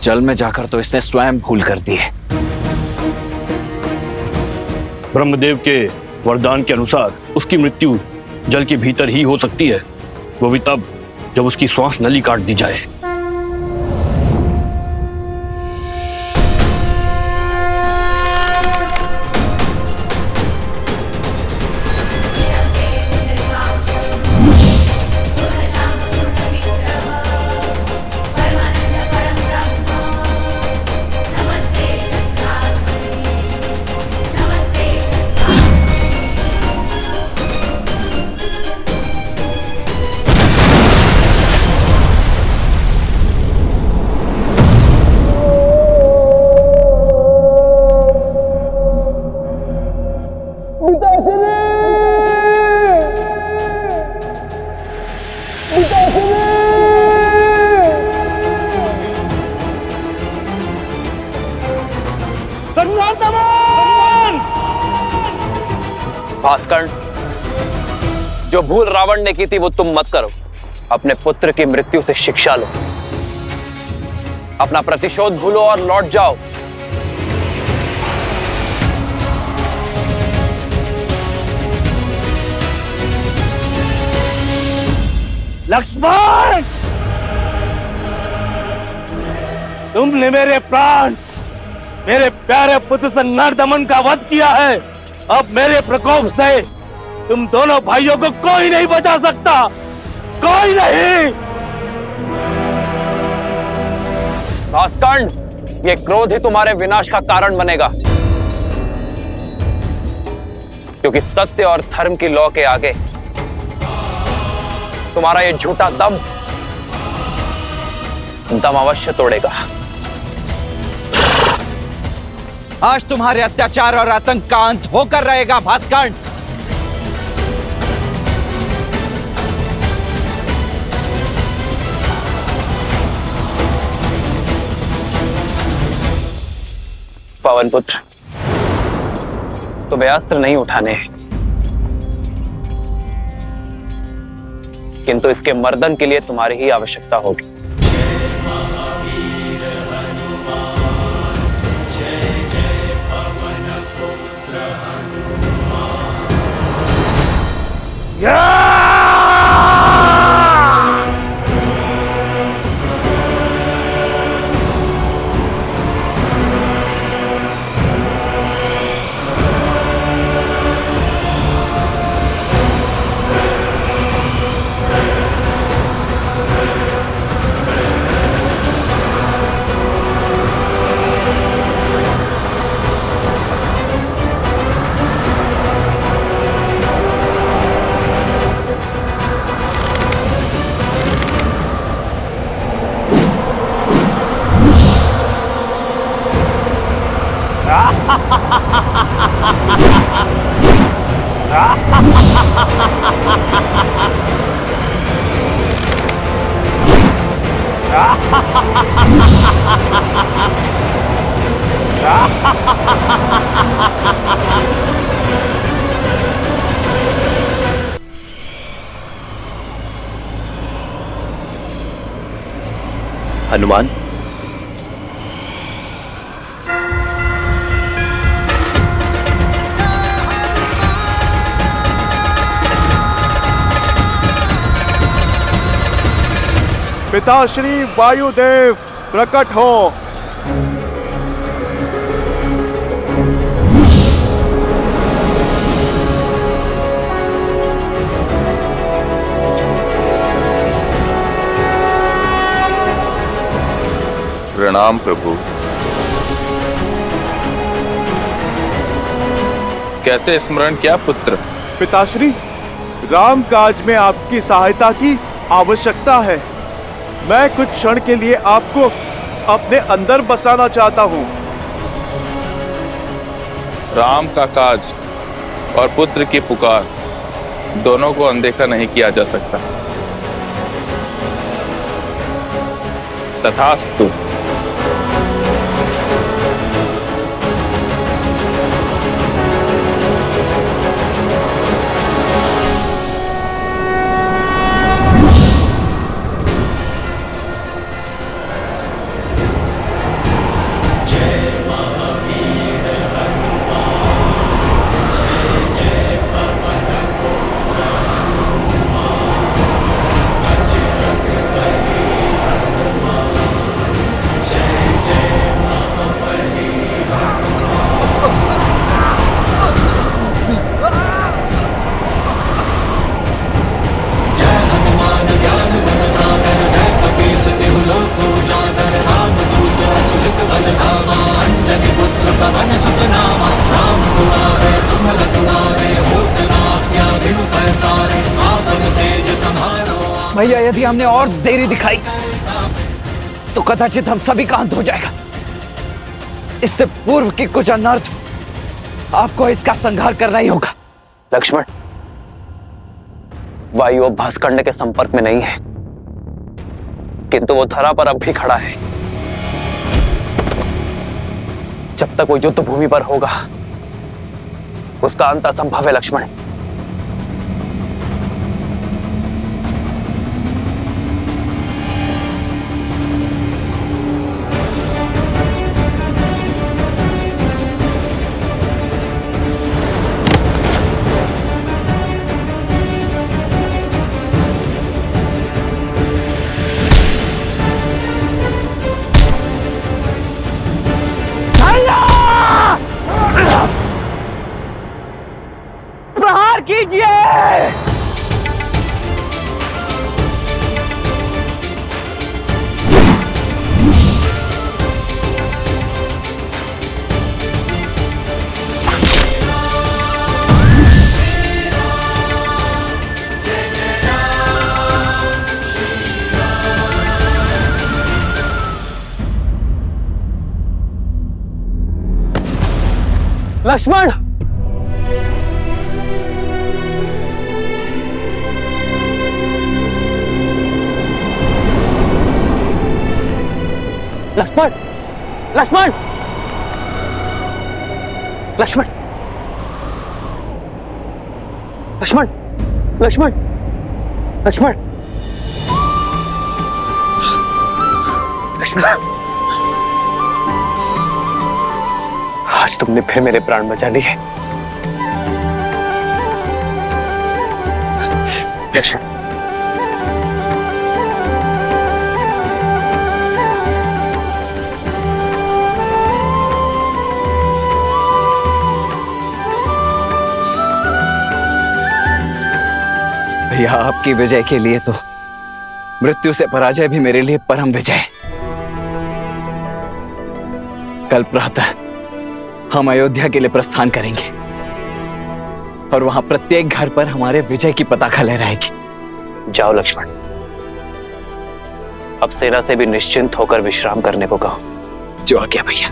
जल में जाकर तो इसने स्वयं भूल कर दी है। ब्रह्मदेव के वरदान के अनुसार उसकी मृत्यु जल के भीतर ही हो सकती है, वो भी तब जब उसकी श्वास नली काट दी जाए। भास्कर, जो भूल रावण ने की थी वो तुम मत करो। अपने पुत्र की मृत्यु से शिक्षा लो, अपना प्रतिशोध भूलो और लौट जाओ। लक्ष्मण, तुमने मेरे प्राण, मेरे प्यारे पुत्र से नरदमन का वध किया है। अब मेरे प्रकोप से तुम दोनों भाइयों को कोई नहीं बचा सकता, कोई नहीं। भास्कर, ये क्रोध ही तुम्हारे विनाश का कारण बनेगा, क्योंकि सत्य और धर्म की लौ के आगे तुम्हारा ये झूठा दम अवश्य तोड़ेगा। आज तुम्हारे अत्याचार और आतंक का अंत होकर रहेगा भास्कर। पवन पुत्र, तुम्हें अस्त्र नहीं उठाने हैं, किंतु इसके मर्दन के लिए तुम्हारी ही आवश्यकता होगी। हनुमान, पिताश्री वायुदेव प्रकट हो। प्रणाम प्रभु। कैसे स्मरण किया पुत्र? पिताश्री, राम काज में आपकी सहायता की आवश्यकता है। मैं कुछ क्षण के लिए आपको अपने अंदर बसाना चाहता हूँ। राम का काज और पुत्र की पुकार दोनों को अनदेखा नहीं किया जा सकता। तथास्तु। भैया, यदि हमने और देरी दिखाई तो कदाचित हम सभी का अंत हो जाएगा। इससे पूर्व की कुछ अनर्थ आपको इसका संहार करना ही होगा। लक्ष्मण, वायु अब भास्करण्य के संपर्क में नहीं है, किंतु वो धरा पर अब भी खड़ा है। जब तक वो युद्ध भूमि पर होगा उसका अंत असंभव है लक्ष्मण। प्रहार कीजिए। लक्ष्मण, लक्ष्मण, लक्ष्मण, लक्ष्मण, लक्ष्मण, लक्ष्मण, लक्ष्मण, लक्ष्मण, आज तुमने फिर मेरे प्राण बचा लिए। लक्ष्मण, भैया, आपकी विजय के लिए तो मृत्यु से पराजय भी मेरे लिए परम विजय है। कल प्रातः हम अयोध्या के लिए प्रस्थान करेंगे और वहां प्रत्येक घर पर हमारे विजय की पताका लहराएगी। जाओ लक्ष्मण, अब सेना से भी निश्चिंत होकर विश्राम करने को कहो। जो आज्ञा भैया।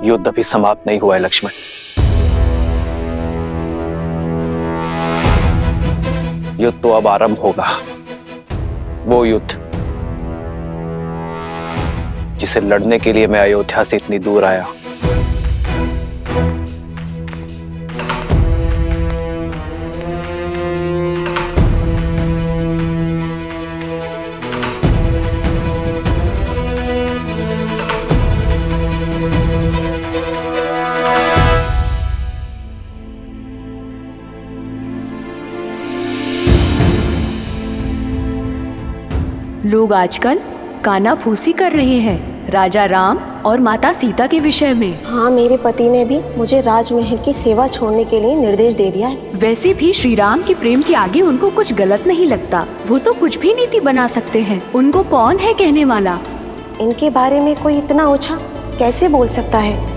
युद्ध अभी समाप्त नहीं हुआ है लक्ष्मण। युद्ध तो अब आरंभ होगा, वो युद्ध जिसे लड़ने के लिए मैं अयोध्या से इतनी दूर आया। लोग आजकल कानाफूसी कर रहे हैं, राजा राम और माता सीता के विषय में। हाँ, मेरे पति ने भी मुझे राजमहल की सेवा छोड़ने के लिए निर्देश दे दिया है। वैसे भी श्री राम के प्रेम के आगे उनको कुछ गलत नहीं लगता। वो तो कुछ भी नीति बना सकते हैं। उनको कौन है कहने वाला? इनके बारे में कोई इतना ओछा कैसे बोल सकता है?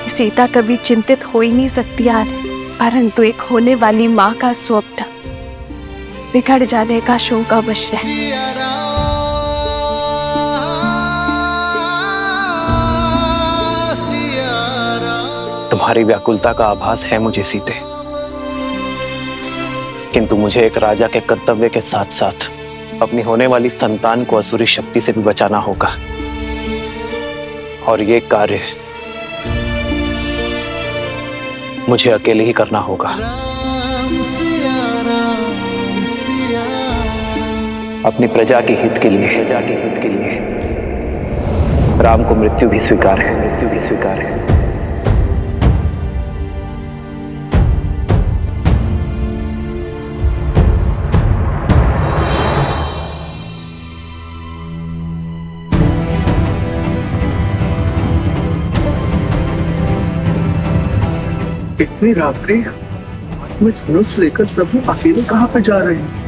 सीता कभी चिंतित हो ही नहीं सकती यार, परंतु एक होने वाली माँ का स्वप्न बिगड़ जाने का शोक अवश्य है। तुम्हारी व्याकुलता का आभास है मुझे सीते, किंतु मुझे एक राजा के कर्तव्य के साथ साथ अपनी होने वाली संतान को असुरी शक्ति से भी बचाना होगा, और ये कार्य मुझे अकेले ही करना होगा। अपनी प्रजा के हित के लिए, राम को मृत्यु भी स्वीकार है। इतनी रात्रि में धनुष लेकर प्रभु अकेले कहाँ पे जा रहे हैं?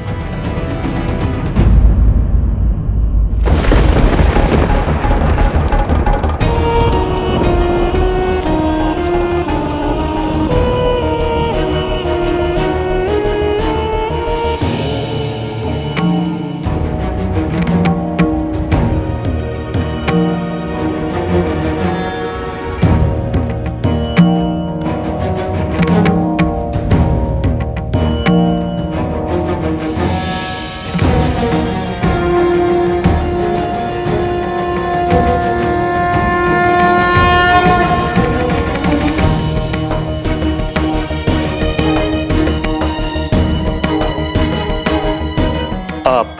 आप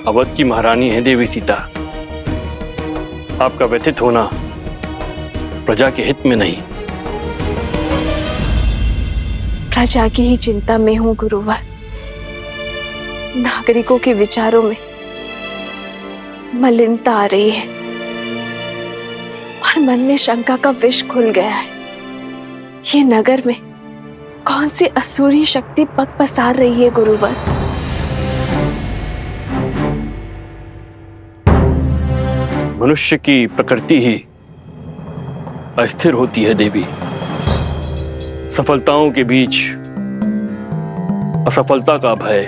अवध की महारानी हैं देवी सीता। आपका व्यथित होना प्रजा के हित में नहीं। प्रजा की ही चिंता में हूँ गुरुवर। नागरिकों के विचारों में मलिनता आ रही है और मन में शंका का विष खुल गया है। ये नगर में कौन सी असुरी शक्ति पग पसार रही है गुरुवर? मनुष्य की प्रकृति ही अस्थिर होती है देवी। सफलताओं के बीच असफलता का भय,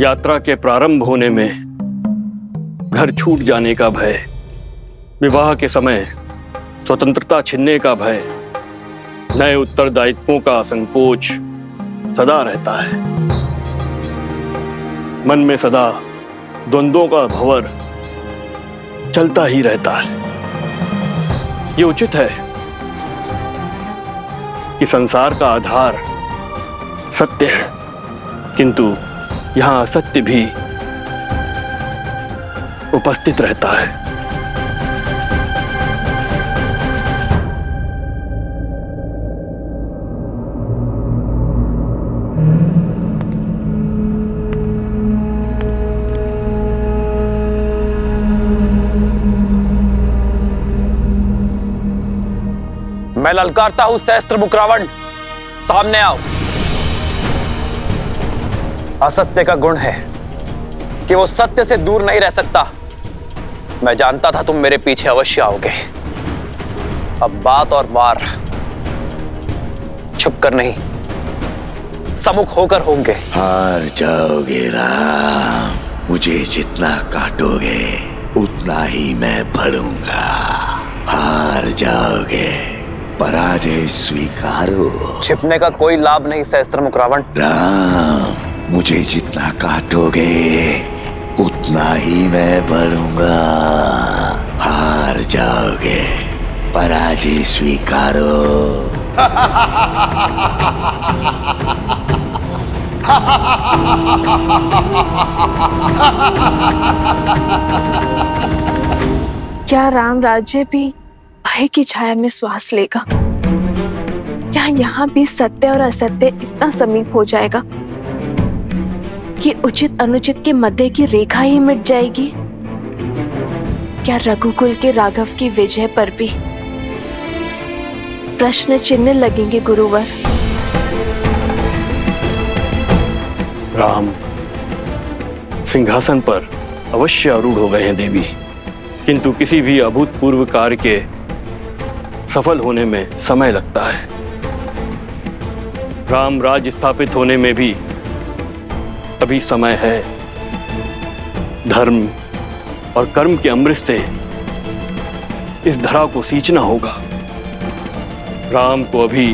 यात्रा के प्रारंभ होने में घर छूट जाने का भय, विवाह के समय स्वतंत्रता छिनने का भय, नए उत्तरदायित्वों का संकोच सदा रहता है। मन में सदा द्वंद्वों का भंवर चलता ही रहता है। ये उचित है कि संसार का आधार सत्य है, किंतु यहां असत्य भी उपस्थित रहता है। मैं ललकारता हूं सहस्त्र मुख रावण, सामने आओ। असत्य का गुण है कि वो सत्य से दूर नहीं रह सकता। मैं जानता था तुम मेरे पीछे अवश्य आओगे। अब बात और वार छुप कर नहीं, सम्मुख होकर होंगे। हार जाओगे राम, मुझे जितना काटोगे उतना ही मैं बढ़ूंगा। हार जाओगे, पराजय स्वीकारो। छिपने का कोई लाभ नहीं सहस्त्रमुख रावण। राम, मुझे जितना काटोगे उतना ही मैं बढ़ूंगा। हार जाओगे, पराजय स्वीकारो। क्या राम राज्य भी भय की छाया में श्वास लेगा? क्या यहाँ भी सत्य और असत्य इतना समीप हो जाएगा कि उचित अनुचित के मध्य की रेखा ही मिट जाएगी? क्या रघुकुल के राघव की विजय पर भी प्रश्न चिन्ह लगेंगे गुरुवर? राम सिंहासन पर अवश्य आरूढ़ हो गए हैं देवी, किंतु किसी भी अभूतपूर्व कार्य के सफल होने में समय लगता है। राम राज्य स्थापित होने में भी अभी समय है। धर्म और कर्म के अमृत से इस धरा को सींचना होगा। राम को अभी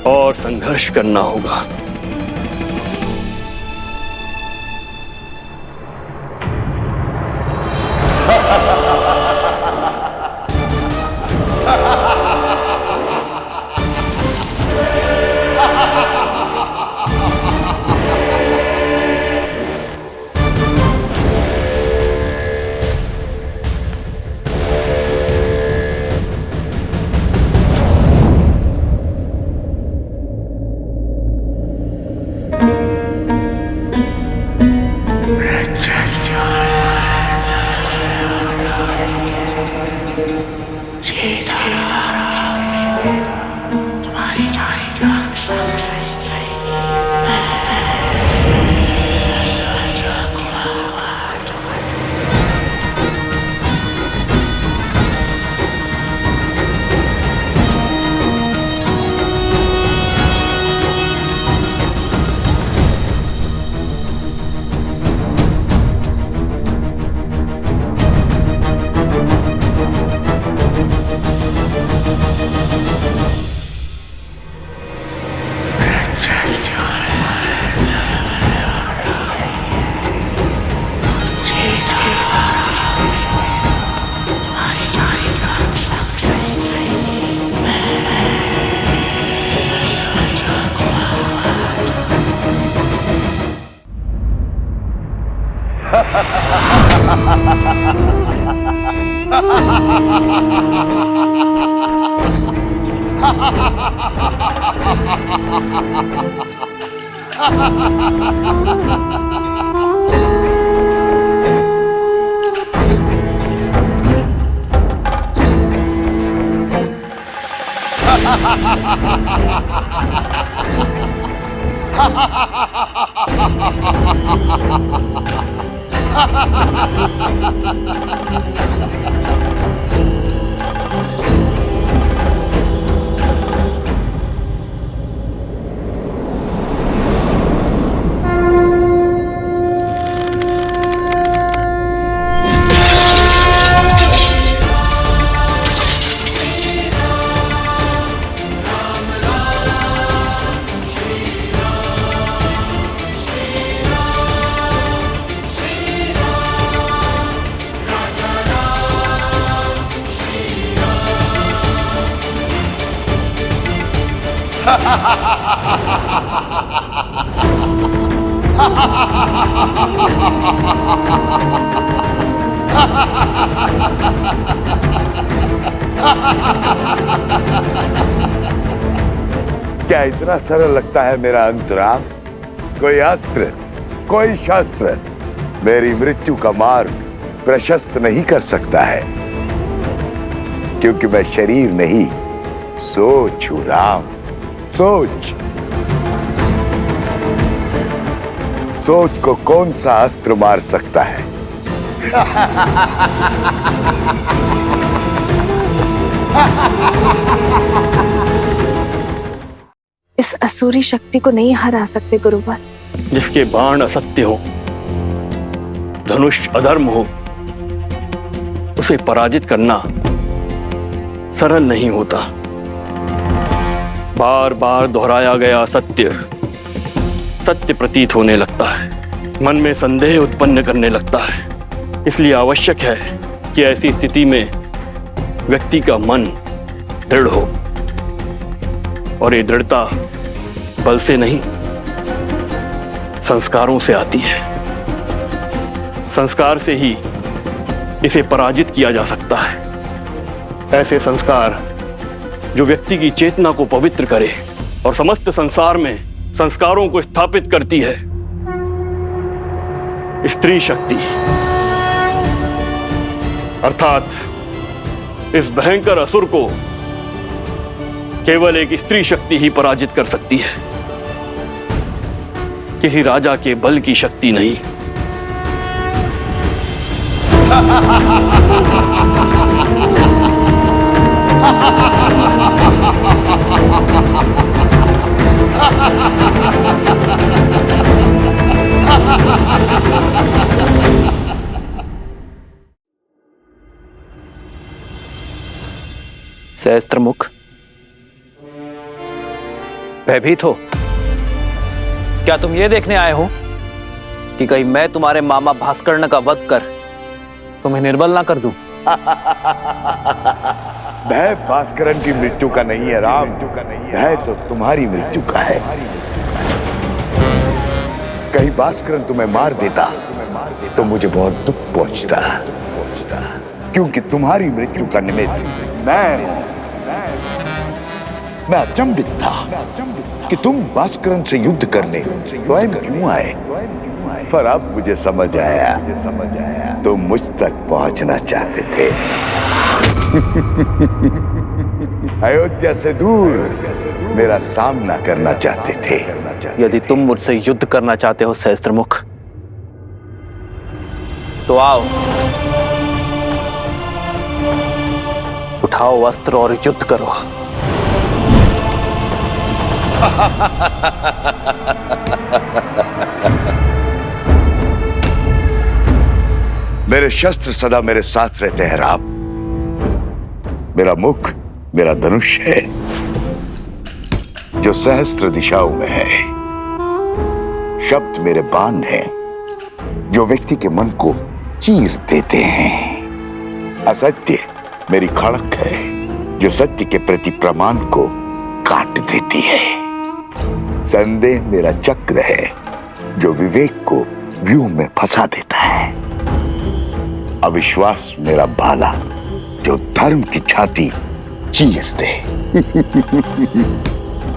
और संघर्ष करना होगा। क्या इतना सरल लगता है मेरा अंतराम? कोई अस्त्र, कोई शस्त्र मेरी मृत्यु का मार्ग प्रशस्त नहीं कर सकता है, क्योंकि मैं शरीर नहीं, सोच हूं राम, सोच। सोच को कौन सा अस्त्र मार सकता है? इस असुरी शक्ति को नहीं हरा सकते गुरुवर। जिसके बाण असत्य हो, धनुष अधर्म हो, उसे पराजित करना सरल नहीं होता। बार बार दोहराया गया सत्य सत्य प्रतीत होने लगता है, मन में संदेह उत्पन्न करने लगता है। इसलिए आवश्यक है कि ऐसी स्थिति में व्यक्ति का मन दृढ़ हो, और ये दृढ़ता बल से नहीं, संस्कारों से आती है। संस्कार से ही इसे पराजित किया जा सकता है। ऐसे संस्कार जो व्यक्ति की चेतना को पवित्र करे और समस्त संसार में संस्कारों को स्थापित करती है। स्त्री शक्ति, अर्थात इस भयंकर असुर को केवल एक स्त्री शक्ति ही पराजित कर सकती है, किसी राजा के बल की शक्ति नहीं। सहस्त्रमुख, भयभीत हो? क्या तुम ये देखने आए हो कि कहीं मैं तुम्हारे मामा भास्कर्ण का वध कर तुम्हें निर्बल ना कर दूं? भय भास्करन की मृत्यु का नहीं है राम, भय तो तुम्हारी मृत्यु का है। कहीं भास्करन तुम्हें मार देता तो मुझे बहुत दुख पहुंचता, क्योंकि तुम्हारी मृत्यु का निमित्त मैं अचंभित था कि तुम भास्करन से युद्ध करने स्वयं क्यों आए। पर अब मुझे समझ आया, तुम मुझ तक पहुंचना चाहते थे। अयोध्या से दूर मेरा सामना करना चाहते थे। यदि तुम मुझसे युद्ध करना चाहते हो सहस्त्रमुख, तो आओ, उठाओ वस्त्र और युद्ध करो। मेरे शस्त्र सदा मेरे साथ रहते हैं राम। मेरा मुख मेरा धनुष है जो सहस्त्र दिशाओं में है। शब्द मेरे बाण हैं जो व्यक्ति के मन को चीर देते हैं। असत्य मेरी खड़क है जो सत्य के प्रति प्रमाण को काट देती है। संदेह मेरा चक्र है जो विवेक को व्यूह में फंसा देता है। अविश्वास मेरा भाला जो धर्म की छाती चीर दे।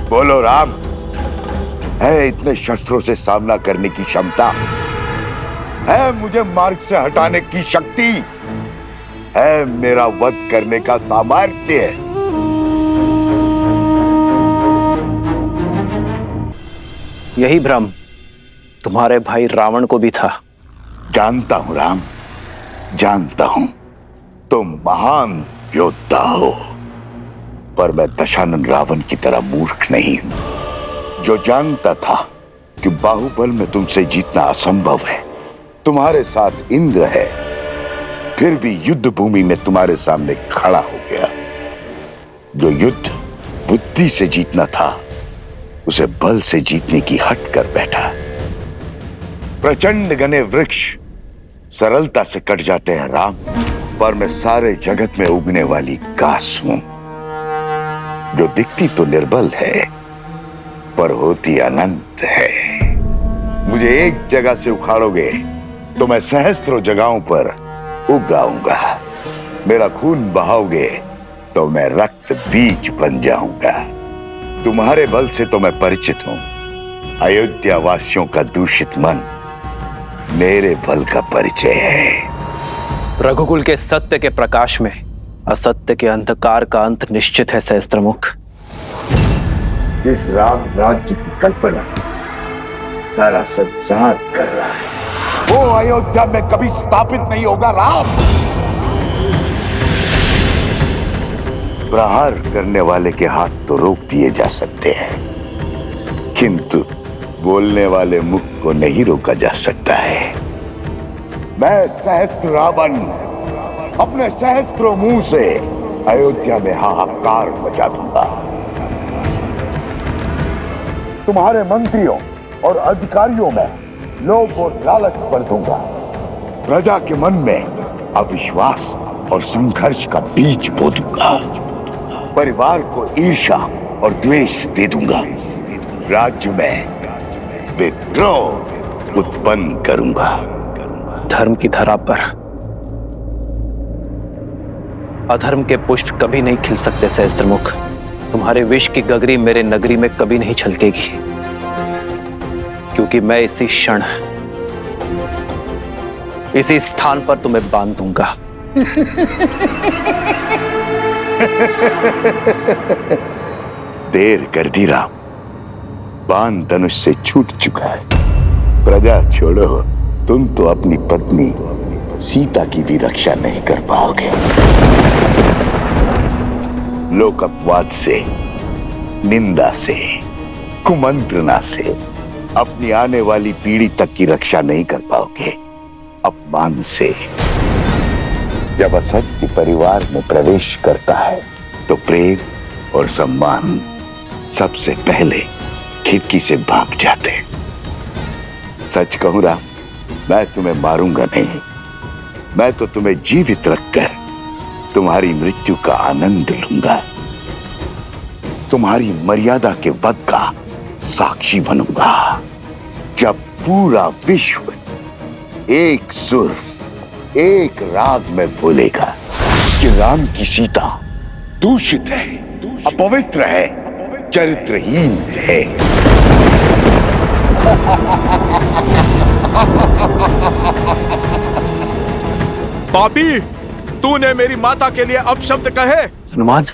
बोलो राम, है इतने शस्त्रों से सामना करने की क्षमता? है मुझे मार्ग से हटाने की शक्ति? है मेरा वध करने का सामर्थ्य? यही भ्रम तुम्हारे भाई रावण को भी था। जानता हूं राम, जानता हूं तुम महान योद्धा हो, पर मैं दशानन रावण की तरह मूर्ख नहीं हूं जो जानता था कि बाहुबल में तुमसे जीतना असंभव है। तुम्हारे साथ इंद्र है, फिर भी युद्ध भूमि में तुम्हारे सामने खड़ा हो गया। जो युद्ध बुद्धि से जीतना था उसे बल से जीतने की हट कर बैठा। प्रचंड घने वृक्ष सरलता से कट जाते हैं राम, पर मैं सारे जगत में उगने वाली घास हूं जो दिखती तो निर्बल है पर होती अनंत है। मुझे एक जगह से उखाड़ोगे तो मैं सहस्त्रों जगहों पर उग आऊंगा। मेरा खून बहाओगे तो मैं रक्त बीज बन जाऊंगा। तुम्हारे बल से तो मैं परिचित हूं। अयोध्या वासियों का दूषित मन मेरे बल का परिचय है। रघुकुल के सत्य के प्रकाश में असत्य के अंधकार का अंत निश्चित है सहस्त्रमुख। इस राम राज्य की कल्पना सारा संसार कर रहा है। वो अयोध्या में कभी स्थापित नहीं होगा राम। प्रहार करने वाले के हाथ तो रोक दिए जा सकते हैं, किंतु बोलने वाले मुख को नहीं रोका जा सकता है। मैं सहस्त्र रावण अपने सहस्त्रों मुंह से अयोध्या में हाहाकार मचा दूंगा। तुम्हारे मंत्रियों और अधिकारियों में लोभ और लालच भर दूंगा। प्रजा के मन में अविश्वास और संघर्ष का बीज बो दूंगा। परिवार को ईर्ष्या और द्वेष दे दूंगा। राज्य में विद्रोह उत्पन्न करूंगा। धर्म की धरा पर अधर्म के पुष्प कभी नहीं खिल सकते सहस्त्रमुख। तुम्हारे विष की गगरी मेरे नगरी में कभी नहीं छलकेगी, क्योंकि मैं इसी क्षण इसी स्थान पर तुम्हें बांध दूंगा। देर कर दी राम, बाण धनुष से छूट चुका है। प्रजा छोड़ो, तुम तो अपनी पत्नी सीता की भी रक्षा नहीं कर पाओगे। लोक अपवाद से, निंदा से, कुमंत्रणा से अपनी आने वाली पीढ़ी तक की रक्षा नहीं कर पाओगे। अपमान से जब असत्य परिवार में प्रवेश करता है तो प्रेम और सम्मान सबसे पहले खिड़की से भाग जाते। सच कहूं राम, मैं तुम्हें मारूंगा नहीं, मैं तो तुम्हें जीवित रखकर तुम्हारी मृत्यु का आनंद लूंगा। तुम्हारी मर्यादा के वध का साक्षी बनूंगा। जब पूरा विश्व एक सुर एक राग में बोलेगा कि राम की सीता दूषित है, अपवित्र है, चरित्रहीन है। पापी, तूने मेरी माता के लिए अपशब्द कहे। हनुमान,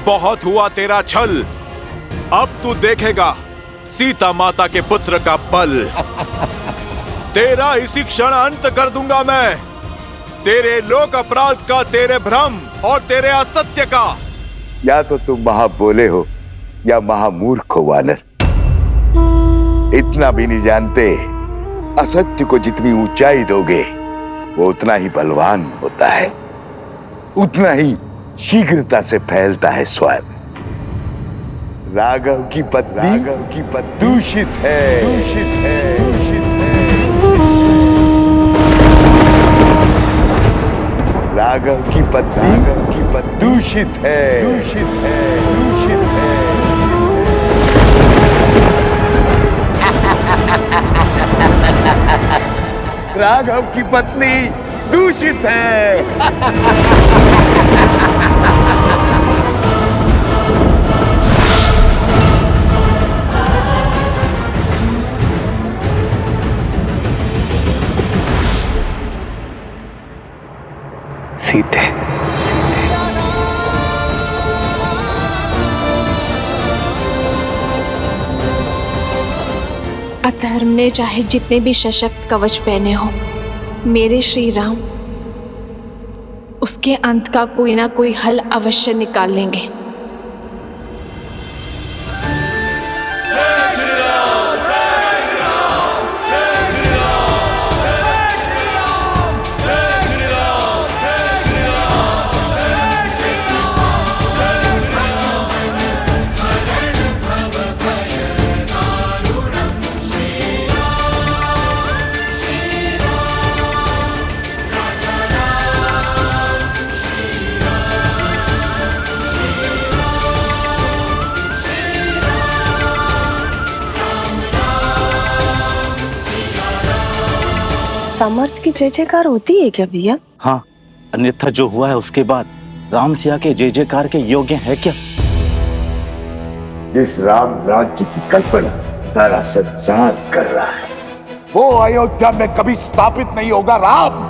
बहुत हुआ तेरा छल, अब तू देखेगा सीता माता के पुत्र का बल। तेरा इसी क्षण अंत कर दूंगा मैं, तेरे लोक अपराध का, तेरे भ्रम और तेरे असत्य का। या तो तुम महाबोले हो या महामूर्ख हो वानर। इतना भी नहीं जानते, असत्य को जितनी ऊंचाई दोगे वो उतना ही बलवान होता है, उतना ही शीघ्रता से फैलता है स्वर्ग। राघव की पत्नी दूषित है, दूषित है, दूषित है। राघव की पत्नी दूषित है, दूषित है, दूषित है। राघव की पत्नी दूषित है। सीते, अधर्म ने चाहे जितने भी सशक्त कवच पहने हो, मेरे श्री राम उसके अंत का कोई ना कोई हल अवश्य निकाल लेंगे। सामर्थ्य की जय जयकार होती है क्या भैया? हाँ, अन्यथा जो हुआ है उसके बाद राम सिया के जय जयकार के योग्य है क्या? जिस राम राज्य की कल्पना सारा संसार कर रहा है, वो अयोध्या में कभी स्थापित नहीं होगा। राम,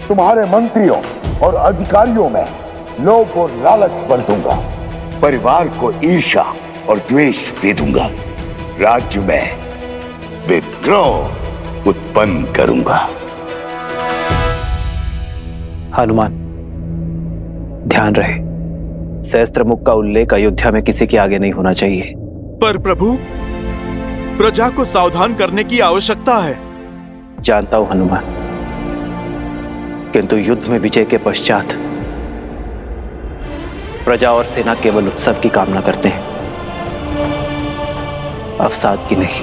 तुम्हारे मंत्रियों और अधिकारियों में लोभ और लालच भर दूंगा। परिवार को ईर्ष्या और द्वेष दे दूंगा। राज्य में विद्रोह उत्पन्न करूंगा। हनुमान, ध्यान रहे, सहस्त्रमुख का उल्लेख अयोध्या में किसी के आगे नहीं होना चाहिए। पर प्रभु, प्रजा को सावधान करने की आवश्यकता है। जानता हूं हनुमान, किंतु युद्ध में विजय के पश्चात प्रजा और सेना केवल उत्सव की कामना करते हैं। अवसाद की नहीं।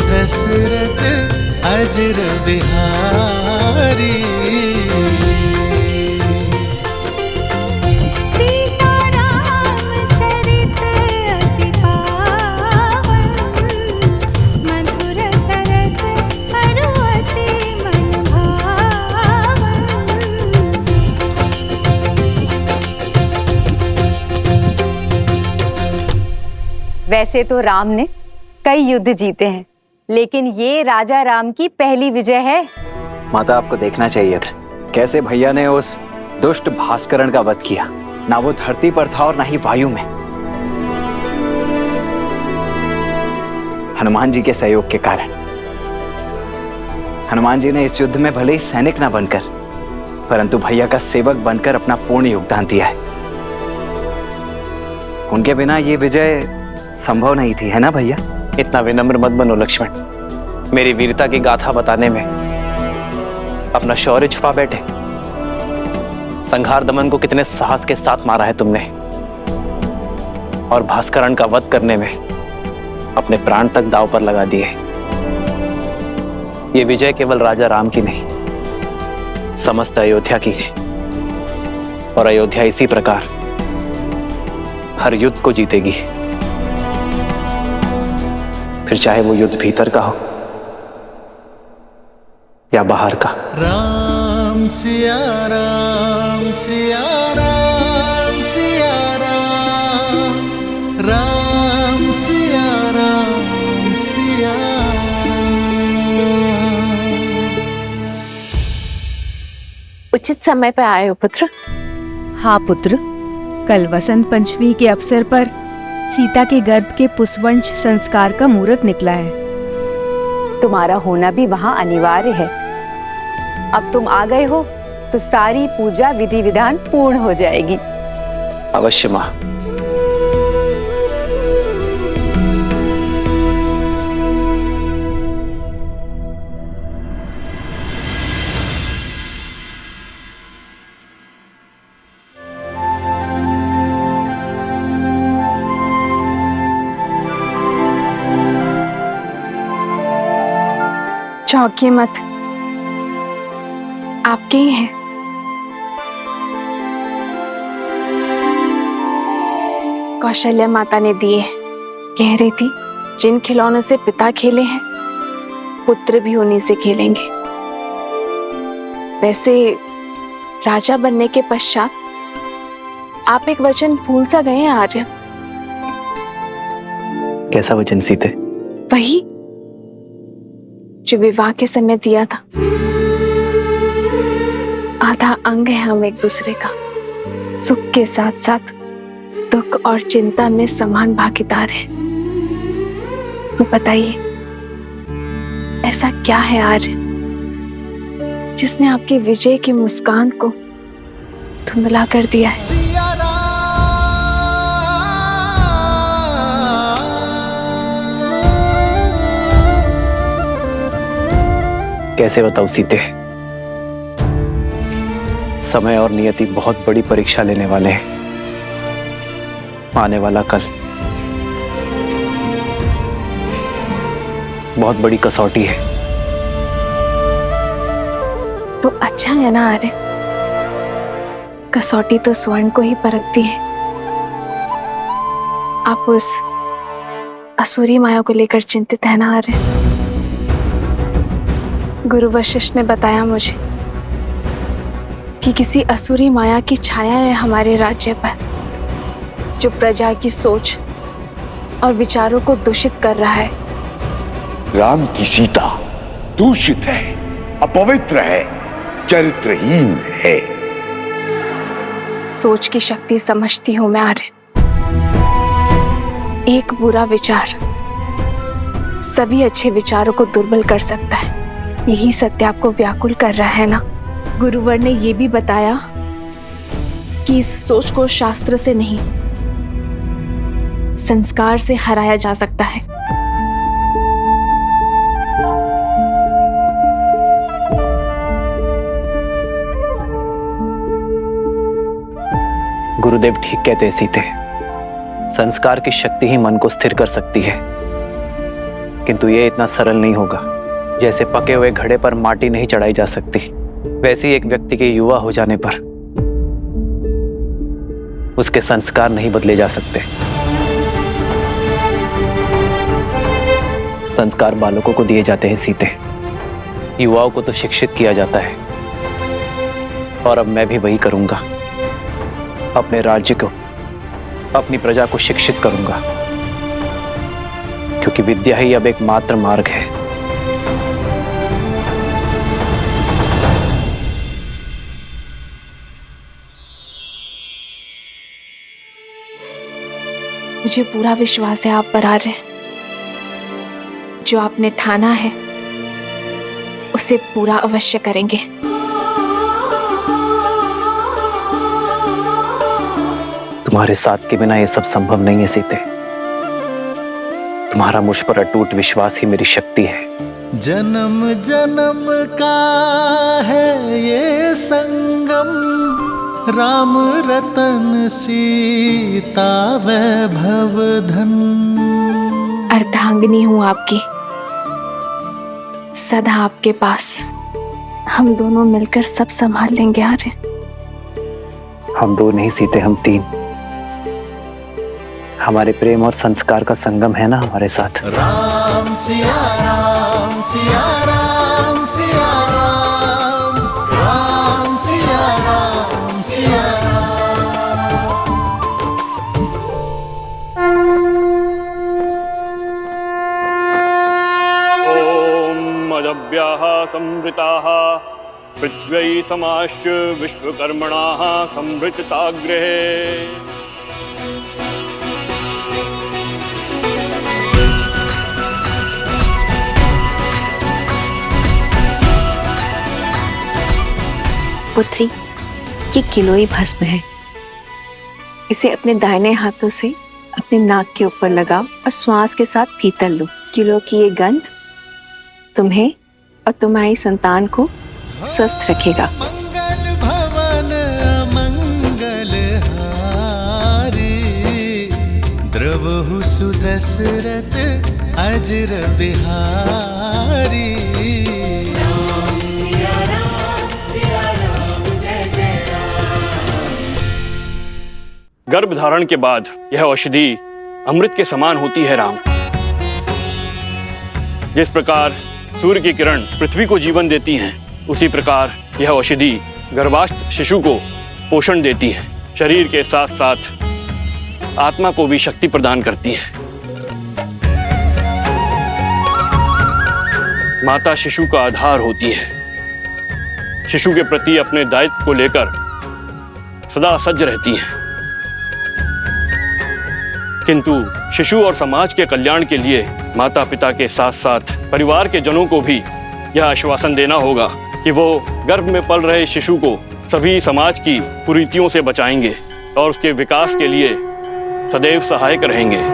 दशरथ अजर बिहारी। सीताराम चरित अति पावन, मधुर सरस अरु अति मन भावन। वैसे तो राम ने कई युद्ध जीते हैं, लेकिन ये राजा राम की पहली विजय है। माता, आपको देखना चाहिए था कैसे भैया ने उस दुष्ट भास्करण का वध किया। ना वो धरती पर था और ना ही वायु में। हनुमान जी के सहयोग के कारण। हनुमान जी ने इस युद्ध में भले ही सैनिक ना बनकर, परंतु भैया का सेवक बनकर अपना पूर्ण योगदान दिया है। उनके बिना ये विजय संभव नहीं थी, है ना भैया? इतना विनम्र मत बनो लक्ष्मण। मेरी वीरता की गाथा बताने में अपना शौर्य छुपा बैठे। संहार दमन को कितने साहस के साथ मारा है तुमने, और भास्करण का वध करने में अपने प्राण तक दांव पर लगा दिए। ये विजय केवल राजा राम की नहीं, समस्त अयोध्या की है। और अयोध्या इसी प्रकार हर युद्ध को जीतेगी, फिर चाहे वो युद्ध भीतर का हो या बाहर का। राम सिया राम सिया राम सिया राम, राम सिया राम सिया राम। उचित समय पर आए हो पुत्र। हाँ पुत्र, कल वसंत पंचमी के अवसर पर सीता के गर्भ के पुष्पवंश संस्कार का मुहूर्त निकला है। तुम्हारा होना भी वहां अनिवार्य है। अब तुम आ गए हो तो सारी पूजा विधि विधान पूर्ण हो जाएगी। अवश्य मां। चौंकिए मत, आपके ही हैं। कौशल्या माता ने दिए। कह रही थी जिन खिलौनों से पिता खेले हैं, पुत्र भी उन्हीं से खेलेंगे। वैसे राजा बनने के पश्चात आप एक वचन भूल सा गए हैं आर्य। कैसा वचन सीते? वही जो विवाह के समय दिया था। आधा अंग है हम एक दूसरे का। सुख के साथ साथ दुख और चिंता में समान भागीदार है। तो बताइए, ऐसा क्या है आर्य जिसने आपकी विजय की मुस्कान को धुंधला कर दिया है? कैसे बताऊं सीते? समय और नियति बहुत बड़ी परीक्षा लेने वाले हैं। आने वाला कल बहुत बड़ी कसौटी है। तो अच्छा है ना आर्य, कसौटी तो स्वर्ण को ही परखती है। आप उस असुरी माया को लेकर चिंतित है ना आर्य? गुरु वशिष्ठ ने बताया मुझे कि किसी असुरी माया की छाया है हमारे राज्य पर, जो प्रजा की सोच और विचारों को दूषित कर रहा है। राम की सीता दूषित है, अपवित्र है, चरित्रहीन है। सोच की शक्ति समझती हूं मैं आर्य। एक बुरा विचार सभी अच्छे विचारों को दुर्बल कर सकता है। यही सत्य आपको व्याकुल कर रहा है ना? गुरुवर ने यह भी बताया कि इस सोच को शास्त्र से नहीं, संस्कार से हराया जा सकता है। गुरुदेव ठीक कहते हैं सीते, संस्कार की शक्ति ही मन को स्थिर कर सकती है, किंतु यह इतना सरल नहीं होगा। जैसे पके हुए घड़े पर माटी नहीं चढ़ाई जा सकती, वैसे ही एक व्यक्ति के युवा हो जाने पर उसके संस्कार नहीं बदले जा सकते। संस्कार बालकों को दिए जाते हैं सीते, युवाओं को तो शिक्षित किया जाता है। और अब मैं भी वही करूंगा, अपने राज्य को, अपनी प्रजा को शिक्षित करूंगा, क्योंकि विद्या ही अब एकमात्र मार्ग है। मुझे पूरा विश्वास है आप पर आर्य। जो आपने ठाना है उसे पूरा अवश्य करेंगे। तुम्हारे साथ के बिना यह सब संभव नहीं है सीते। तुम्हारा मुझ पर अटूट विश्वास ही मेरी शक्ति है। जन्म जन्म का है ये संगम, राम रतन सीता वैभव धन। अर्धांगिनी हूं आपकी, सदा आपके पास। हम दोनों मिलकर सब संभाल लेंगे आर्य। हम दो नहीं सीते, हम तीन। हमारे प्रेम और संस्कार का संगम है ना हमारे साथ। राम सिया राम सिया राम सिया राम, राम सिया राम सिया राम। ओम अजव्याः संवृताः पृथ्वी समाश्च विश्वकर्मणाः संवृतताग्रहे। पुत्री, ये किलोई भस्म है। इसे अपने दाहिने हाथों से अपने नाक के ऊपर लगाओ और श्वास के साथ भीतर लो। किलो की ये गंध तुम्हें और तुम्हारी संतान को स्वस्थ रखेगा। मंगल भवन अमंगल हारी, द्रवहु सुदशरथ अजर बिहारी। गर्भ धारण के बाद यह औषधि अमृत के समान होती है राम। जिस प्रकार सूर्य की किरण पृथ्वी को जीवन देती हैं, उसी प्रकार यह औषधि गर्भास्थ शिशु को पोषण देती है। शरीर के साथ साथ आत्मा को भी शक्ति प्रदान करती है। माता शिशु का आधार होती है। शिशु के प्रति अपने दायित्व को लेकर सदा सज्ज रहती है। किंतु शिशु और समाज के कल्याण के लिए माता पिता के साथ साथ परिवार के जनों को भी यह आश्वासन देना होगा कि वो गर्भ में पल रहे शिशु को सभी समाज की कुरीतियों से बचाएंगे और उसके विकास के लिए सदैव सहायक रहेंगे।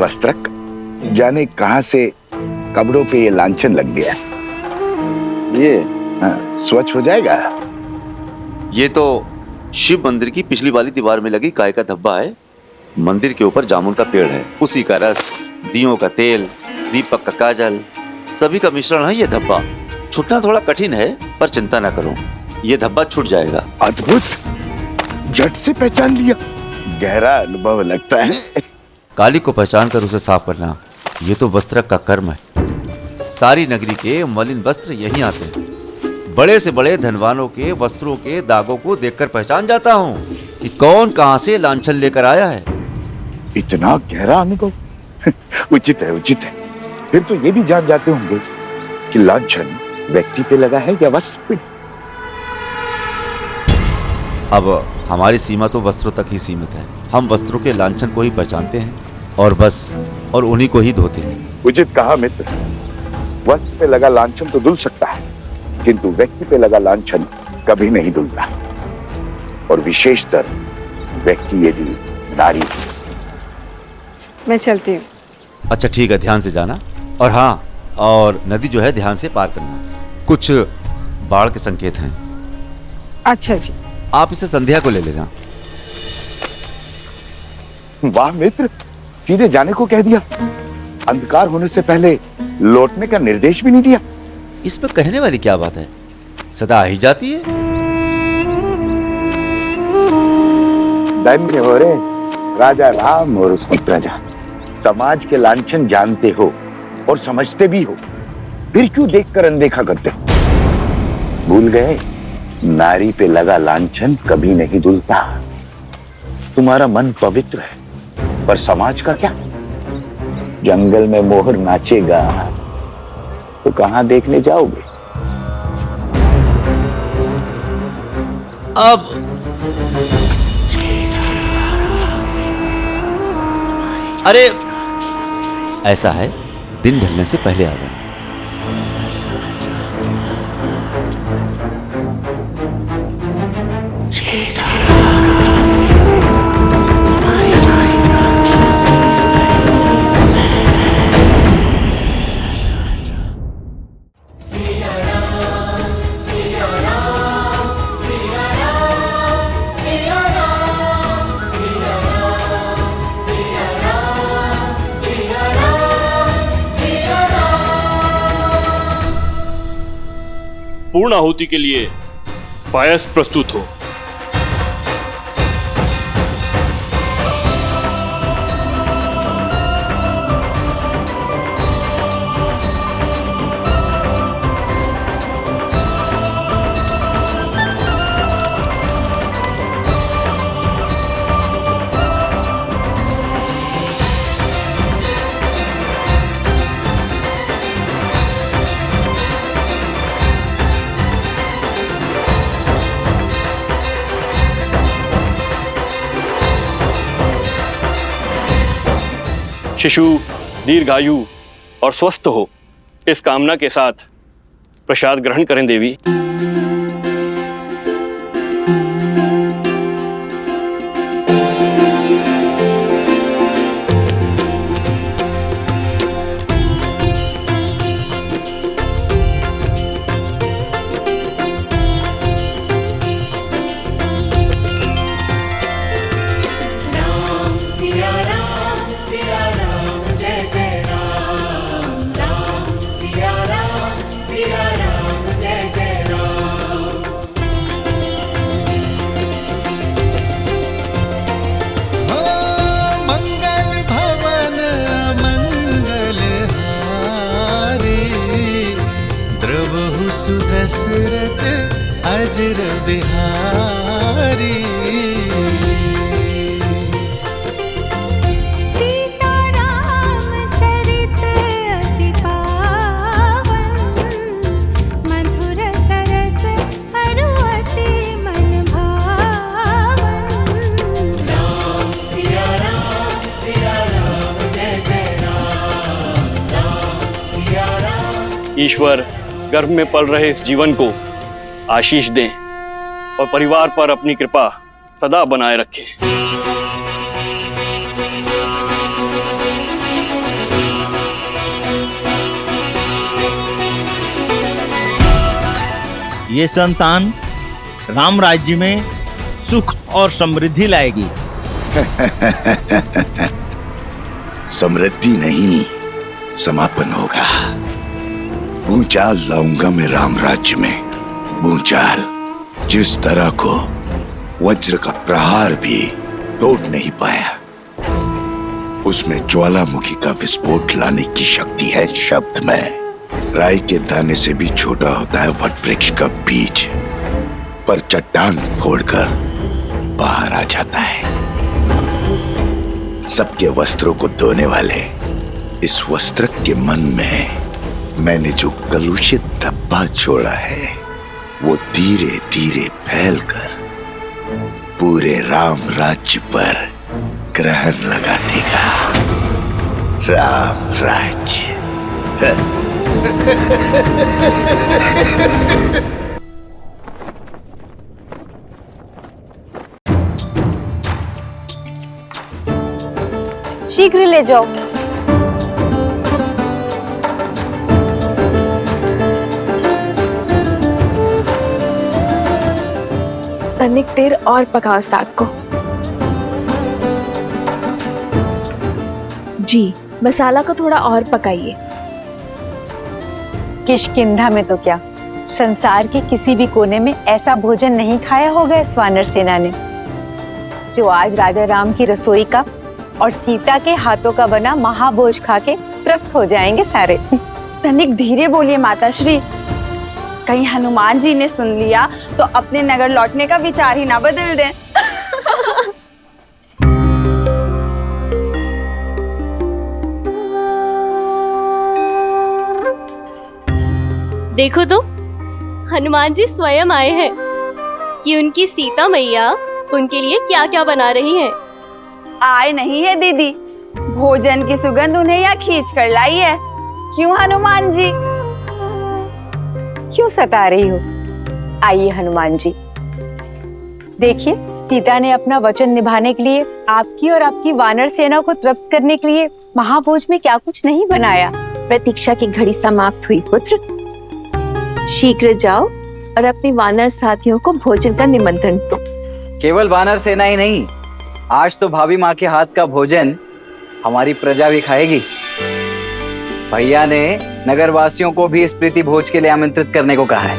वस्त्रक, जाने कहां से कपड़ों पे ये लांछन लग गया। ये स्वच्छ हो जाएगा। ये तो शिव मंदिर की पिछली वाली दीवार में लगी गाय का धब्बा है। मंदिर के ऊपर जामुन का पेड़ है, उसी का रस, दियों का तेल, दीपक का काजल, सभी का मिश्रण है ये धब्बा। छूटना थोड़ा कठिन है, पर चिंता ना करो, ये धब्बा छूट जाएगा। अद्भुत, झट से पहचान लिया। गहरा अनुभव लगता है। काली को पहचान कर उसे साफ करना, ये तो वस्त्रक का कर्म है। सारी नगरी के मलिन वस्त्र यहीं आते हैं। बड़े से बड़े धनवानों के वस्त्रों के दागों को देखकर पहचान जाता हूँ कि कौन कहां से लांछन लेकर आया है। इतना गहरा अनुभव उचित है, उचित है। फिर तो ये भी जान जाते होंगे कि लांछन व्यक्ति पे लगा है या वस्त्र पे। अब हमारी सीमा तो वस्त्रों तक ही सीमित है। हम वस्त्रों के लांछन को ही पहचानते हैं और बस, और उन्हीं को ही धोते हैं। उचित कहा मित्र। वस्त्र पे लगा लांछन तो धुल सकता है, किंतु व्यक्ति पे लगा लांछन कभी नहीं धुलता, और विशेषतर व्यक्ति यदि नारी। मैं चलती हूँ। अच्छा ठीक है, ध्यान से जाना। और हाँ, और नदी जो है ध्यान से पार करना। कुछ बाढ़ के संकेत हैं। अच्छा जी। आप इसे संध्या को ले लेना। वाह मित्र, सीधे जाने को कह दिया। अंधकार होने से पहले लौटने का निर्देश भी नहीं दिया। इसमें कहने वाली क्या बात है, सदा ही जाती है। धन्य हो रे राजा राम और उसकी प्रजा। समाज के लांछन जानते हो और समझते भी हो, फिर क्यों देखकर अनदेखा करते हो? भूल गए, नारी पे लगा लांछन कभी नहीं धुलता। तुम्हारा मन पवित्र है, पर समाज का क्या? जंगल में मोहर नाचेगा तो कहां देखने जाओगे? अब अरे ऐसा है, दिन ढलने से पहले आ गए। पूर्ण आहुति के लिए पायस प्रस्तुत हो। शिशु दीर्घायु और स्वस्थ हो, इस कामना के साथ प्रसाद ग्रहण करें देवी। दशरथ अजर बिहारी। सीताराम चरित अति पावन, मधुर सरस अरु अति मन भावन। राम सिया राम जय जय राम, राम सिया राम। ईश्वर गर्भ में पल रहे इस जीवन को आशीष दें और परिवार पर अपनी कृपा सदा बनाए रखें। ये संतान राम राज्य में सुख और समृद्धि लाएगी। समृद्धि नहीं, समापन होगा। भूचाल लाऊंगा मैं राम राज्य में, भूचाल जिस तरह को वज्र का प्रहार भी तोड़ नहीं पाया। उसमें ज्वालामुखी का विस्फोट लाने की शक्ति है शब्द में। राई के दाने से भी छोटा होता है वट वृक्ष का बीज, पर चट्टान फोड़कर बाहर आ जाता है। सबके वस्त्रों को धोने वाले इस वस्त्र के मन में मैंने जो कलुषित धब्बा छोड़ा है, वो धीरे धीरे फैलकर पूरे राम राज्य पर ग्रहण लगा देगा। राम राज्य। शीघ्र ले जाओ। तनिक देर और पकाओ साग को। जी, मसाला को थोड़ा और पकाइए। किष्किंधा में तो क्या, संसार के किसी भी कोने में ऐसा भोजन नहीं खाया होगा इस वानर सेना ने, जो आज राजा राम की रसोई का और सीता के हाथों का बना महाभोज खा के तृप्त हो जाएंगे सारे। तनिक धीरे बोलिए माताश्री, कहीं हनुमान जी ने सुन लिया तो अपने नगर लौटने का विचार ही ना बदल दें। देखो तो, हनुमान जी स्वयं आए हैं कि उनकी सीता मैया उनके लिए क्या क्या बना रही हैं। आए नहीं है दीदी, भोजन की सुगंध उन्हें यहाँ खींच कर लाई है। क्यों हनुमान जी? क्यों सता रही हो? आइए हनुमान जी, देखिए सीता ने अपना वचन निभाने के लिए आपकी और आपकी वानर सेना को तृप्त करने के लिए महाभोज में क्या कुछ नहीं बनाया। प्रतीक्षा की घड़ी समाप्त हुई पुत्र, शीघ्र जाओ और अपने वानर साथियों को भोजन का निमंत्रण दो। केवल वानर सेना ही नहीं, आज तो भाभी माँ के हाथ का भोजन हमारी प्रजा भी खाएगी। भैया ने नगरवासियों को भी इस प्रीति भोज के लिए आमंत्रित करने को कहा है।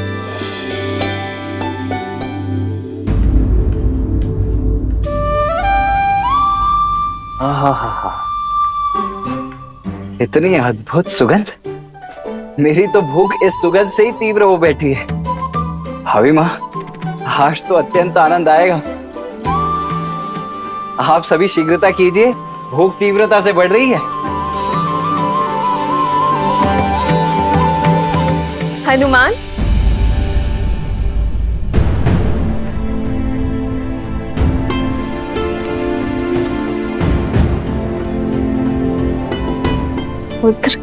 आहा, इतनी अद्भुत सुगंध, मेरी तो भूख इस सुगंध से ही तीव्र हो बैठी है। भाभी माँ, आज तो अत्यंत आनंद आएगा। आप सभी शीघ्रता कीजिए, भूख तीव्रता से बढ़ रही है। हनुमान, पुत्र,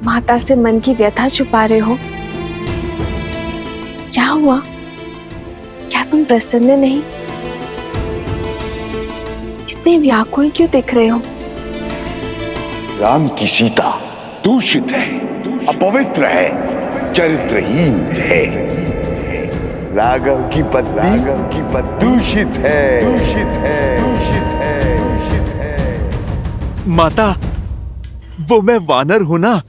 माता से मन की व्यथा छुपा रहे हो। क्या हुआ? क्या तुम प्रसन्न नहीं? इतने व्याकुल क्यों दिख रहे हो? राम की सीता दूषित है, अपवित्र है, चरित्रहीन है। राघव की पत्नी दूषित है, दूषित है, दूषित है, दूषित है। माता, वो मैं वानर हूं ना,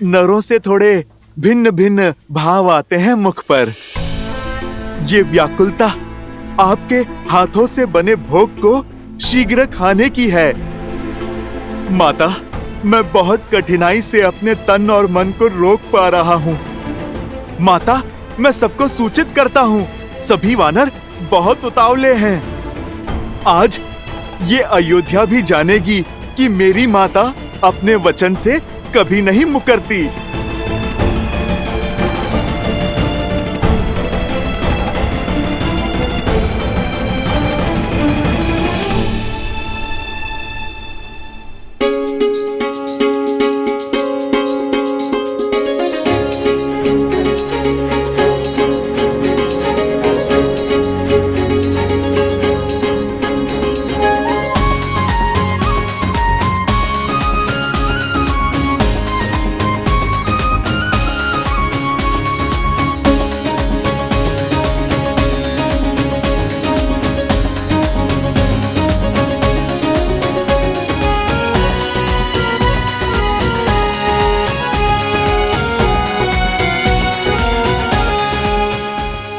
नरों से थोड़े भिन्न भिन्न भाव आते हैं मुख पर। ये व्याकुलता आपके हाथों से बने भोग को शीघ्र खाने की है। माता, मैं बहुत कठिनाई से अपने तन और मन को रोक पा रहा हूँ। माता, मैं सबको सूचित करता हूँ, सभी वानर बहुत उतावले हैं। आज ये अयोध्या भी जानेगी कि मेरी माता अपने वचन से कभी नहीं मुकरती।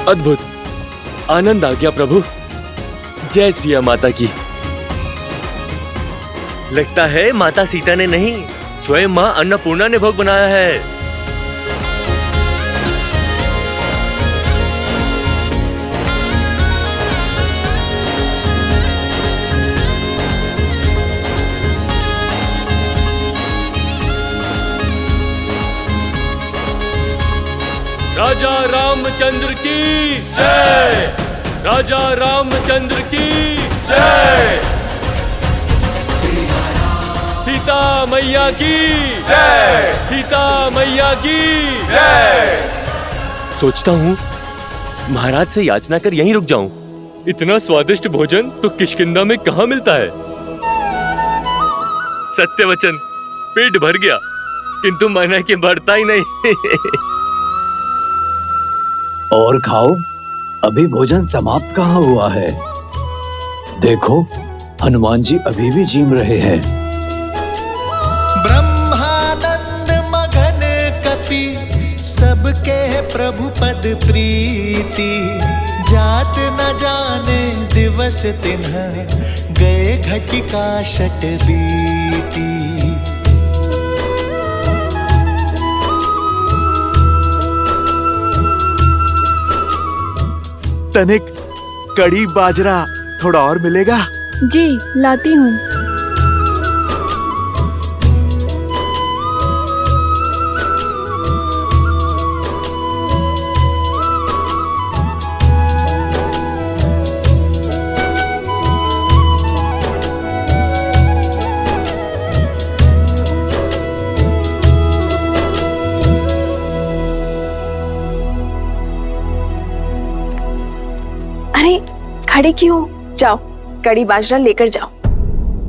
अद्भुत, आनंद आ गया प्रभु। जय सिया माता की। लगता है माता सीता ने नहीं, स्वयं माँ अन्नपूर्णा ने भोग बनाया है। राजा रामचंद्र की जय, राजा रामचंद्र की जय, सीता मैया की जय, सीता मैया की जय। सोचता हूँ महाराज से याचना कर यहीं रुक जाऊं। इतना स्वादिष्ट भोजन तो किष्किंधा में कहाँ मिलता है। सत्य वचन, पेट भर गया किंतु मन है कि बढ़ता ही नहीं। और खाओ, अभी भोजन समाप्त कहाँ हुआ है। देखो हनुमान जी अभी भी जीम रहे हैं। ब्रह्मानंद मगन कपि सबके प्रभु पद प्रीति, जात न जाने दिवस तिन्ह गए घटिका शत बीती। तनिक कड़ी बाजरा थोड़ा और मिलेगा? जी लाती हूँ। खड़े क्यों? जाओ कड़ी बाजरा लेकर जाओ।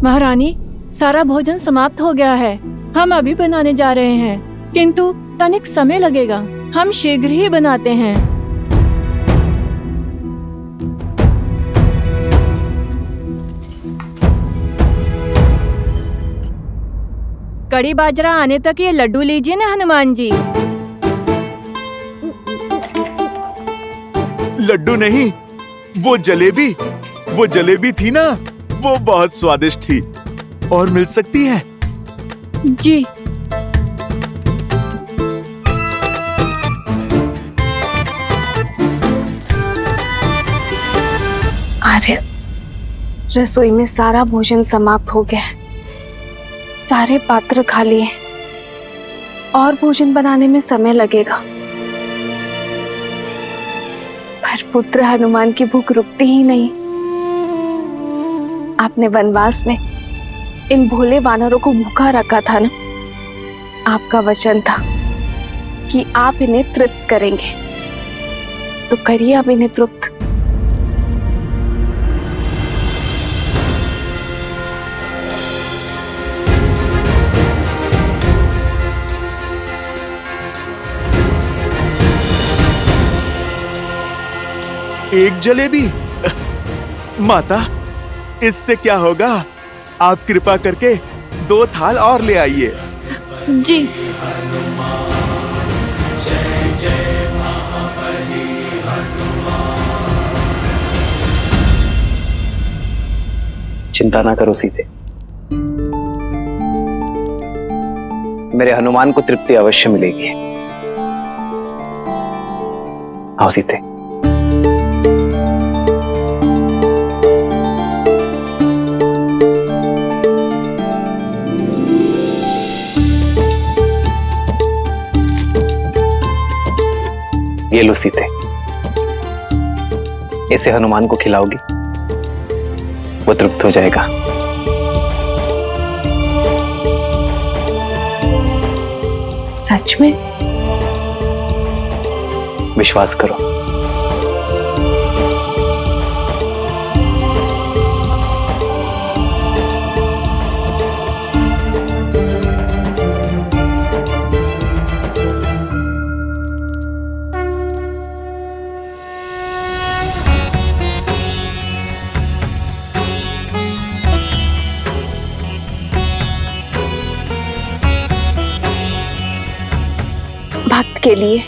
महारानी, सारा भोजन समाप्त हो गया है। हम अभी बनाने जा रहे हैं, किंतु तनिक समय लगेगा। हम शीघ्र ही बनाते हैं। कड़ी बाजरा आने तक ये लड्डू लीजिए ना हनुमान जी। लड्डू नहीं, वो जलेबी थी ना, वो बहुत स्वादिष्ट थी। और मिल सकती है? जी। आर्य, रसोई में सारा भोजन समाप्त हो गया है। सारे पात्र खाली हैं। और भोजन बनाने में समय लगेगा। पर पुत्र हनुमान की भूख रुकती ही नहीं। आपने वनवास में इन भोले वानरों को भूखा रखा था ना। आपका वचन था कि आप इन्हें तृप्त करेंगे, तो करिए अब इन्हें तृप्त। एक जलेबी? माता, इससे क्या होगा? आप कृपा करके 2 थाल और ले आइए। जी। चिंता ना करो सीते, मेरे हनुमान को तृप्ति अवश्य मिलेगी। आओ सीते। ये लो सीते, इसे हनुमान को खिलाओगी, वो तृप्त हो जाएगा। सच में? विश्वास करो। भक्त के लिए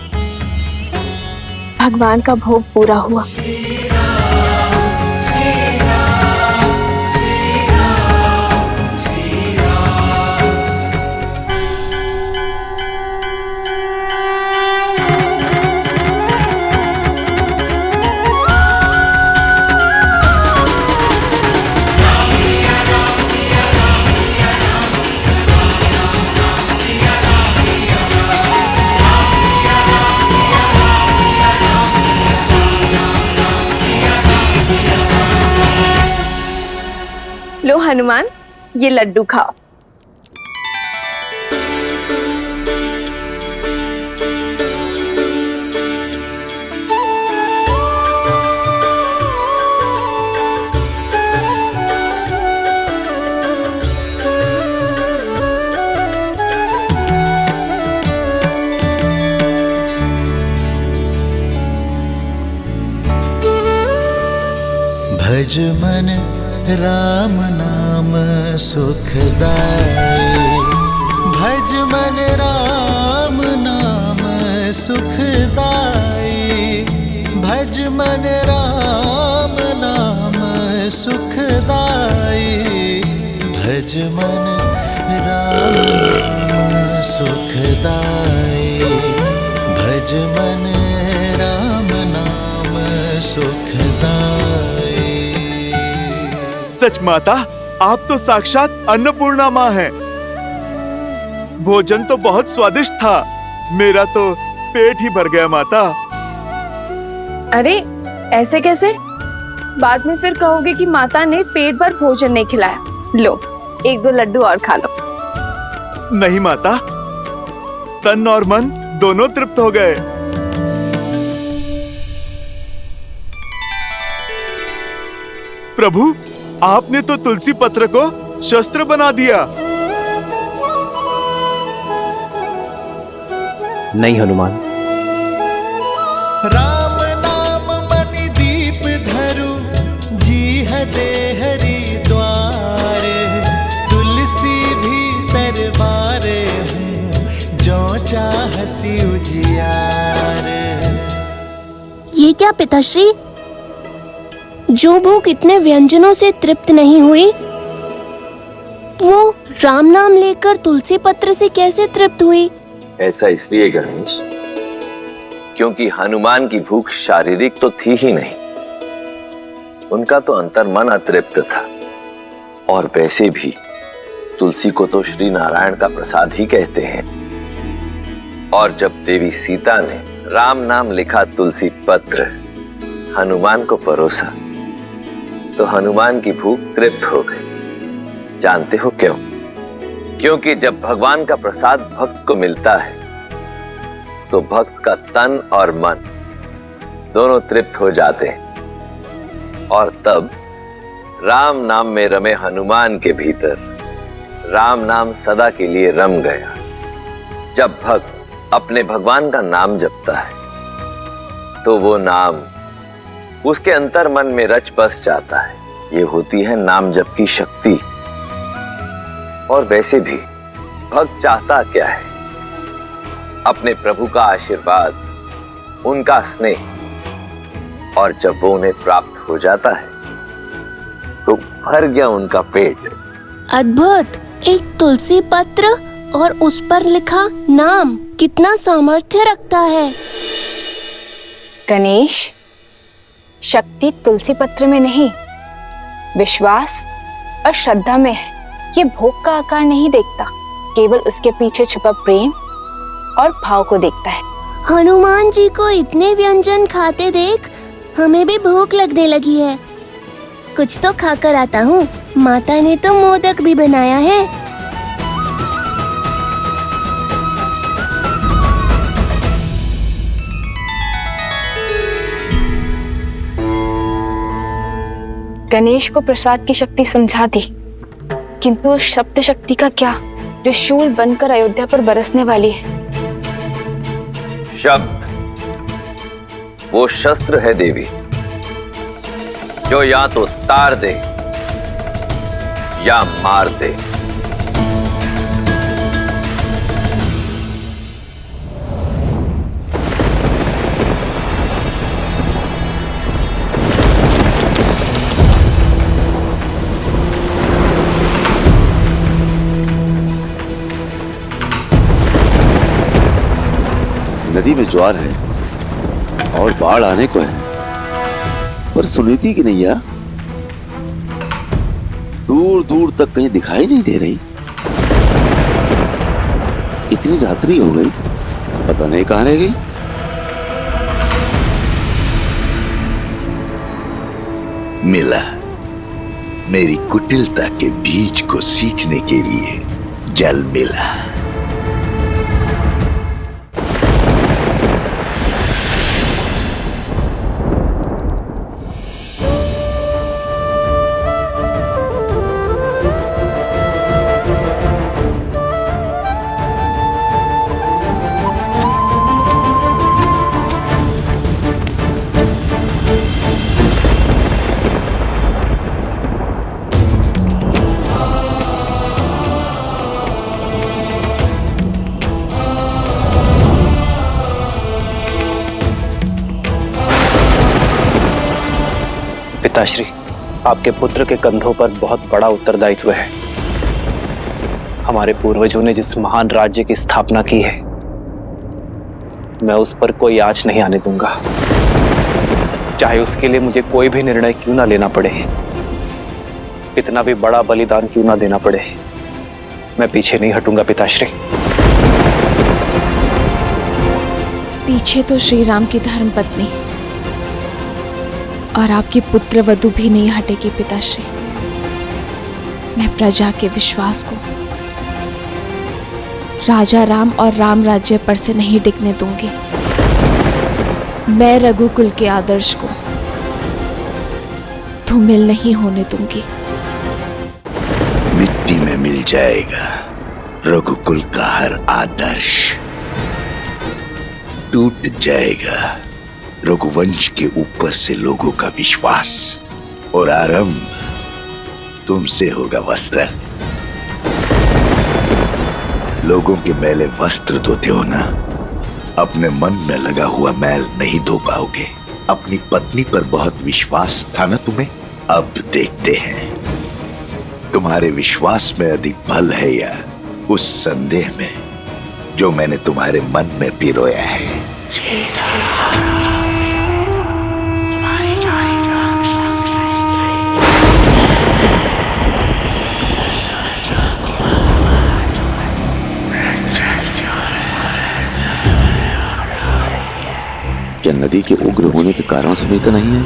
भगवान का भोग पूरा हुआ। लो हनुमान, ये लड्डू खाओ। भज मन राम नाम सुखदाई, भज मन राम नाम सुखदाई, भज मन राम नाम सुखदाई, भज मन राम नाम सुखदाई, भज मन राम नाम सुखदाई। सच माता, आप तो साक्षात अन्नपूर्णा माँ हैं। भोजन तो बहुत स्वादिष्ट था, मेरा तो पेट ही भर गया माता। अरे ऐसे कैसे? बाद में फिर कहोगे कि माता ने पेट भर भोजन नहीं खिलाया। लो, एक दो लड्डू और खा लो। नहीं माता, तन और मन दोनों तृप्त हो गए। प्रभु, आपने तो तुलसी पत्र को शस्त्र बना दिया। नहीं हनुमान, राम नाम मणि दीप धरु, जी दे हरि द्वार, तुलसी भी दरबार हूँ, जो चाहसी उजियार। ये क्या पिताश्री? जो भूख इतने व्यंजनों से तृप्त नहीं हुई, वो राम नाम लेकर तुलसी पत्र से कैसे तृप्त हुई? ऐसा इसलिए गणेश, क्योंकि हनुमान की भूख शारीरिक तो थी ही नहीं, उनका तो अंतर्मन अतृप्त था। और वैसे भी तुलसी को तो श्री नारायण का प्रसाद ही कहते हैं। और जब देवी सीता ने राम नाम लिखा तुलसी पत्र हनुमान को परोसा, तो हनुमान की भूख तृप्त हो गई। जानते हो क्यों? क्योंकि जब भगवान का प्रसाद भक्त को मिलता है, तो भक्त का तन और मन दोनों तृप्त हो जाते हैं। और तब राम नाम में रमे हनुमान के भीतर राम नाम सदा के लिए रम गया। जब भक्त अपने भगवान का नाम जपता है, तो वो नाम उसके अंतर मन में रच बस जाता है। ये होती है नाम जप की शक्ति। और वैसे भी भक्त चाहता क्या है? अपने प्रभु का आशीर्वाद, उनका स्नेह। और जब वो उन्हें प्राप्त हो जाता है, तो भर गया उनका पेट। अद्भुत! एक तुलसी पत्र और उस पर लिखा नाम कितना सामर्थ्य रखता है। गणेश, शक्ति तुलसी पत्र में नहीं, विश्वास और श्रद्धा में है। ये भोग का आकार नहीं देखता, केवल उसके पीछे छुपा प्रेम और भाव को देखता है। हनुमान जी को इतने व्यंजन खाते देख हमें भी भूख लगने लगी है। कुछ तो खाकर आता हूँ। माता ने तो मोदक भी बनाया है। गणेश को प्रसाद की शक्ति समझा दी, किंतु उस शब्द शक्ति का क्या, जो शूल बनकर अयोध्या पर बरसने वाली है। शब्द वो शस्त्र है देवी, जो या तो तार दे या मार दे। नदी में ज्वार है और बाढ़ आने को है, पर सुनीति की नैया दूर दूर तक कहीं दिखाई नहीं दे रही। इतनी रात्रि हो गई, पता नहीं कहां रह गई। मिला, मेरी कुटिलता के बीज को सींचने के लिए जल मिला। पिताश्री, आपके पुत्र के कंधों पर बहुत बड़ा उत्तरदायित्व है। हमारे पूर्वजों ने जिस महान राज्य की स्थापना की है, मैं उस पर कोई आँच नहीं आने दूंगा, चाहे उसके लिए मुझे कोई भी निर्णय क्यों ना लेना पड़े, कितना भी बड़ा बलिदान क्यों ना देना पड़े, मैं पीछे नहीं हटूंगा पिताश्री। पीछे तो श्री राम की धर्मपत्नी और आपकी पुत्र वधु भी नहीं हटेगी पिताश्री। मैं प्रजा के विश्वास को, राजा राम और राम राज्य पर से नहीं टिकने दूंगी। मैं रघुकुल के आदर्श को धूमिल नहीं होने दूंगी। मिट्टी में मिल जाएगा रघुकुल का हर आदर्श, टूट जाएगा रघुवंश के ऊपर से लोगों का विश्वास, और आरंभ तुमसे होगा वस्त्र। लोगों के मैले वस्त्र धोते हो ना, अपने मन में लगा हुआ मैल नहीं धो पाओगे। अपनी पत्नी पर बहुत विश्वास था ना तुम्हें, अब देखते हैं तुम्हारे विश्वास में अधिक बल है या उस संदेह में जो मैंने तुम्हारे मन में पिरोया है। क्या नदी के उग्र होने के कारण सुनीता नहीं है,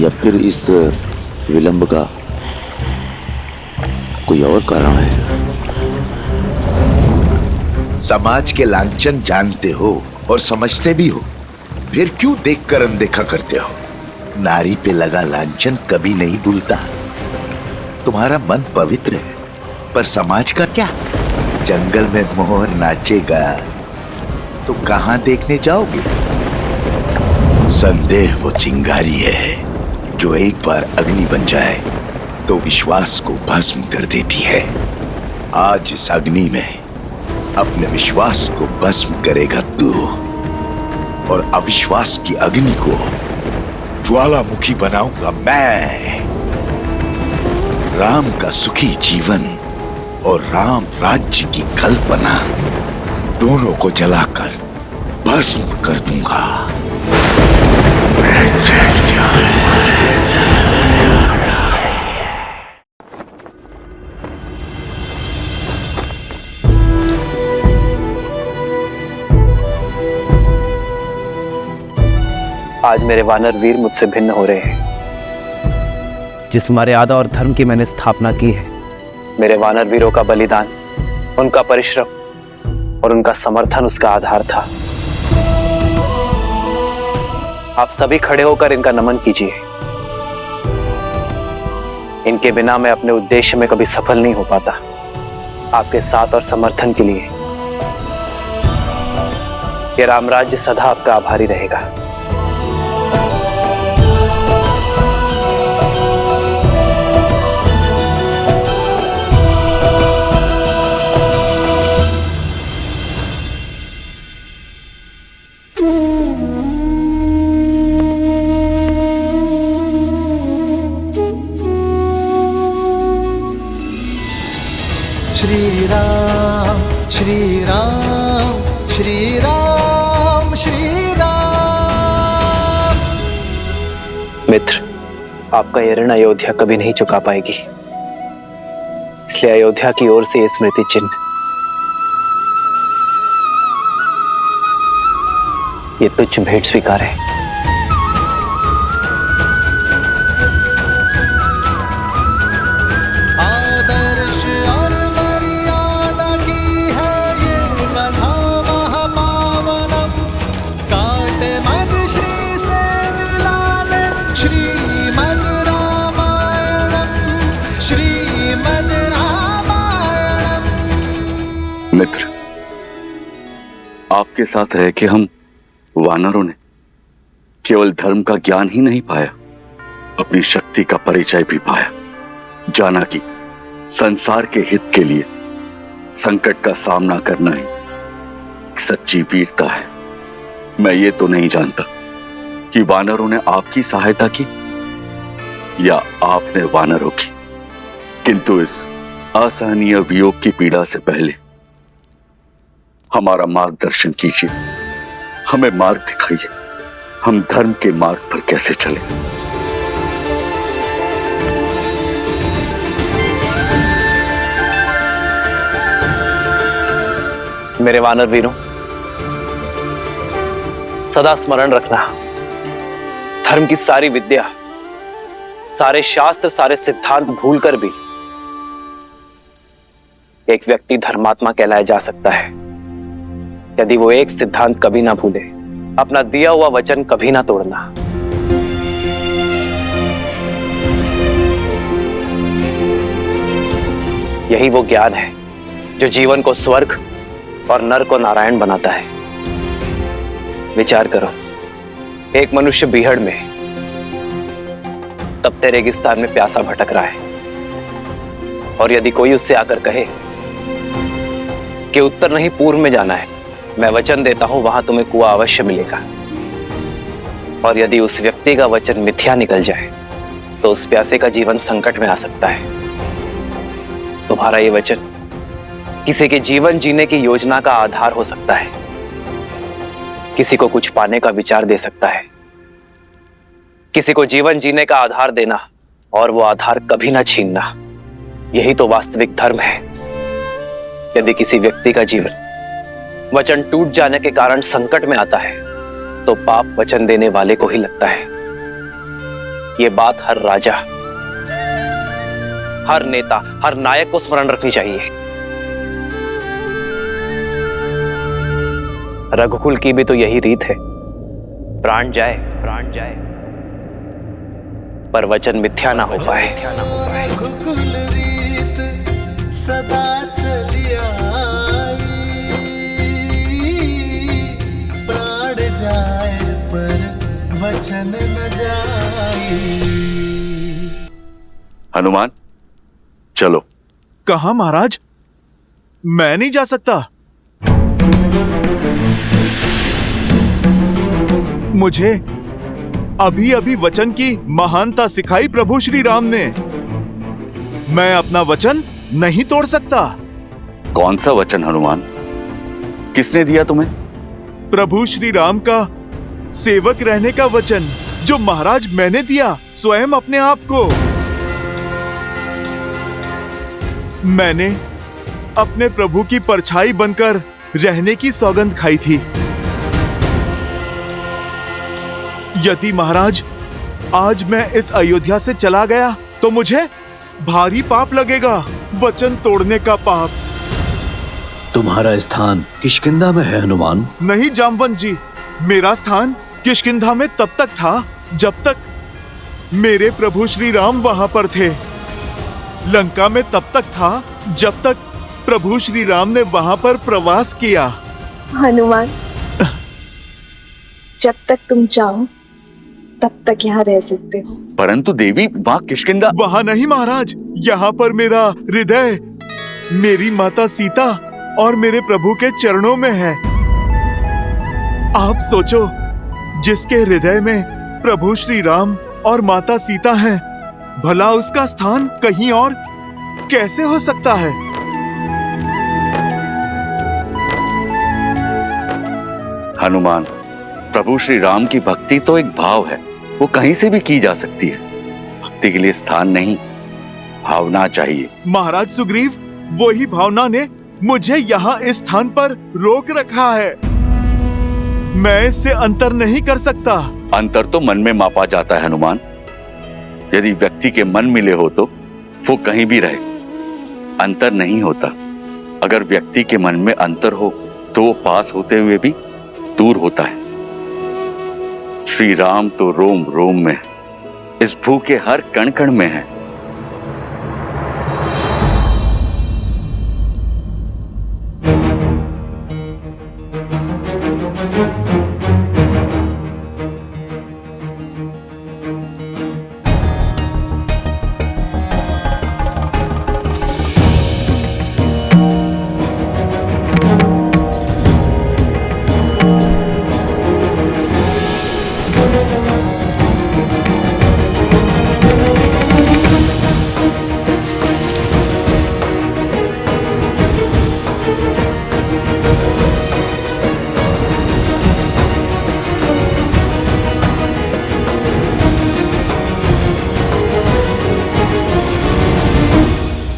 या फिर इस विलंब का कोई और कारण है? समाज के लांछन जानते हो और समझते भी हो, फिर क्यों देखकर अनदेखा करते हो? नारी पे लगा लांछन कभी नहीं धुलता। तुम्हारा मन पवित्र है, पर समाज का क्या? जंगल में मोर नाचेगा तो कहां देखने जाओगे? संदेह वो चिंगारी है जो एक बार अग्नि बन जाए तो विश्वास को भस्म कर देती है। आज इस अग्नि में अपने विश्वास को भस्म करेगा तू, और अविश्वास की अग्नि को ज्वालामुखी बनाऊंगा मैं। राम का सुखी जीवन और राम राज्य की कल्पना दोनों को जलाकर भस्म कर दूंगा। आज मेरे वानर वीर मुझसे भिन्न हो रहे हैं। जिस मर्यादा और धर्म की मैंने स्थापना की है, मेरे वानर वीरों का बलिदान, उनका परिश्रम और उनका समर्थन उसका आधार था। आप सभी खड़े होकर इनका नमन कीजिए। इनके बिना मैं अपने उद्देश्य में कभी सफल नहीं हो पाता। आपके साथ और समर्थन के लिए ये रामराज्य सदा आपका आभारी रहेगा। श्री राम श्री राम श्री राम श्री राम। मित्र, आपका ये ऋण अयोध्या कभी नहीं चुका पाएगी, इसलिए अयोध्या की ओर से ये स्मृति चिन्ह, ये तुच्छ भेंट स्वीकार है। आदर्श और मर्यादा की है ये कथा महापावनम, काट मद श्री से मिलाने श्रीमद् रामायणम श्रीमद् रामायणम। मित्र, आपके साथ रह के हम वानरों ने केवल धर्म का ज्ञान ही नहीं पाया, अपनी शक्ति का परिचय भी पाया। जाना कि संसार के हित के लिए संकट का सामना करना ही सच्ची वीरता है। मैं ये तो नहीं जानता कि वानरों ने आपकी सहायता की या आपने वानरों की, किंतु इस असहनीय वियोग की पीड़ा से पहले हमारा मार्गदर्शन कीजिए, हमें मार्ग दिखाइए, हम धर्म के मार्ग पर कैसे चलें। मेरे वानर वीरों, सदा स्मरण रखना, धर्म की सारी विद्या, सारे शास्त्र, सारे सिद्धांत भूलकर भी एक व्यक्ति धर्मात्मा कहलाया जा सकता है यदि वो एक सिद्धांत कभी ना भूले, अपना दिया हुआ वचन कभी ना तोड़ना। यही वो ज्ञान है जो जीवन को स्वर्ग और नर को नारायण बनाता है। विचार करो, एक मनुष्य बीहड़ में, तपते रेगिस्तान में प्यासा भटक रहा है, और यदि कोई उससे आकर कहे कि उत्तर नहीं पूर्व में जाना है, मैं वचन देता हूं वहां तुम्हें कुआं अवश्य मिलेगा, और यदि उस व्यक्ति का वचन मिथ्या निकल जाए तो उस प्यासे का जीवन संकट में आ सकता है। तुम्हारा ये वचन किसी के जीवन जीने की योजना का आधार हो सकता है, किसी को कुछ पाने का विचार दे सकता है, किसी को जीवन जीने का आधार देना और वो आधार कभी ना छीनना, यही तो वास्तविक धर्म है। यदि किसी व्यक्ति का जीवन वचन टूट जाने के कारण संकट में आता है तो पाप वचन देने वाले को ही लगता है। ये बात हर राजा, हर नेता, हर नायक को स्मरण रखनी चाहिए। रघुकुल की भी तो यही रीत है, प्राण जाए पर वचन मिथ्या ना हो पाए। रघुकुल रीत सदा चली आई, प्राण जाए पर वचन न जाए। हनुमान, चलो। कहाँ महाराज? मैं नहीं जा सकता। मुझे अभी अभी वचन की महानता सिखाई प्रभु श्री राम ने। मैं अपना वचन नहीं तोड़ सकता। कौन सा वचन हनुमान? किसने दिया तुम्हें? प्रभु श्री राम का सेवक रहने का वचन, जो महाराज मैंने दिया स्वयं अपने आप को। मैंने अपने प्रभु की परछाई बनकर रहने की सौगंध खाई थी। यदि महाराज आज मैं इस अयोध्या से चला गया तो मुझे भारी पाप लगेगा, वचन तोड़ने का पाप। तुम्हारा स्थान किष्किंधा में है हनुमान। नहीं जामवंत जी, मेरा स्थान किष्किंधा में तब तक था जब तक मेरे प्रभु श्री राम वहां पर थे। लंका में तब तक था जब तक प्रभु श्री राम ने वहां पर प्रवास किया। हनुमान, जब तक तुम चाहो तब तक यहाँ रह सकते हो। परंतु देवी, वहाँ किष्किंधा। वहां नहीं महाराज, यहाँ पर मेरा हृदय, मेरी माता सीता और मेरे प्रभु के चरणों में है। आप सोचो, जिसके हृदय में प्रभु श्री राम और माता सीता हैं, भला उसका स्थान कहीं और कैसे हो सकता है? हनुमान, प्रभु श्री राम की भक्ति तो एक भाव है, वो कहीं से भी की जा सकती है। भक्ति के लिए स्थान नहीं, भावना चाहिए। महाराज सुग्रीव, वही भावना ने मुझे यहाँ इस स्थान पर रोक रखा है। मैं इससे अंतर नहीं कर सकता। अंतर तो मन में मापा जाता है हनुमान। यदि व्यक्ति के मन मिले हो तो वो कहीं भी रहे, अंतर नहीं होता। अगर व्यक्ति के मन में अंतर हो तो वो पास होते हुए भी दूर होता है। श्री राम तो रोम रोम में, इस भू के हर कण कण में है।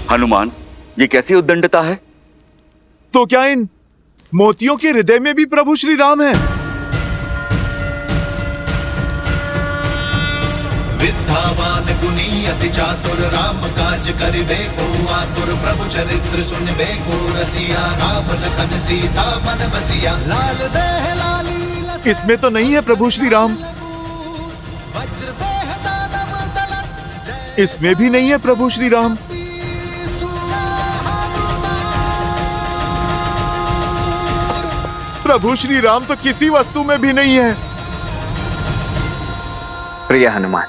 हनुमान, ये कैसी उद्दंडता है? तो क्या इन मोतियों के हृदय में भी प्रभु श्री राम है? विद्यावान गुणी अति चातुर, राम काज करिबे को आतुर, प्रभु चरित्र सुनबे को रसिया, राम लखन सीता मन बसिया, लाल देह लाली। इसमें तो नहीं है प्रभु श्री राम। इसमें भी नहीं है प्रभु श्री राम। प्रभु श्री राम तो किसी वस्तु में भी नहीं है। प्रिय हनुमान,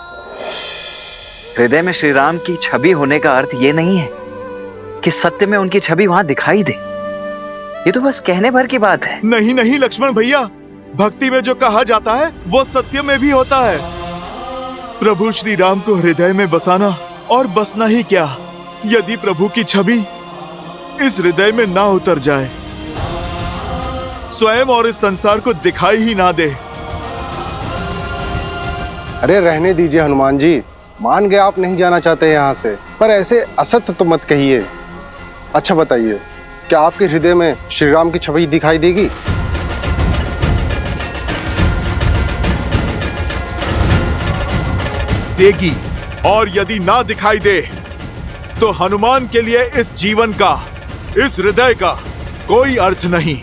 हृदय में श्री राम की छवि होने का अर्थ ये नहीं है कि सत्य में उनकी छवि वहां दिखाई दे। ये तो बस कहने भर की बात है। नहीं नहीं लक्ष्मण भैया, भक्ति में जो कहा जाता है वो सत्य में भी होता है। प्रभु श्री राम को हृदय में बसाना और बसना ही क्या, यदि प्रभु की छवि इस हृदय में ना उतर जाए, स्वयं और इस संसार को दिखाई ही ना दे। अरे रहने दीजिए हनुमान जी, मान गए आप नहीं जाना चाहते यहाँ से, पर ऐसे असत्य तो मत कहिए। अच्छा बताइए, क्या आपके हृदय में श्री राम की छवि दिखाई देगी? देगी, और यदि ना दिखाई दे तो हनुमान के लिए इस जीवन का, इस हृदय का कोई अर्थ नहीं।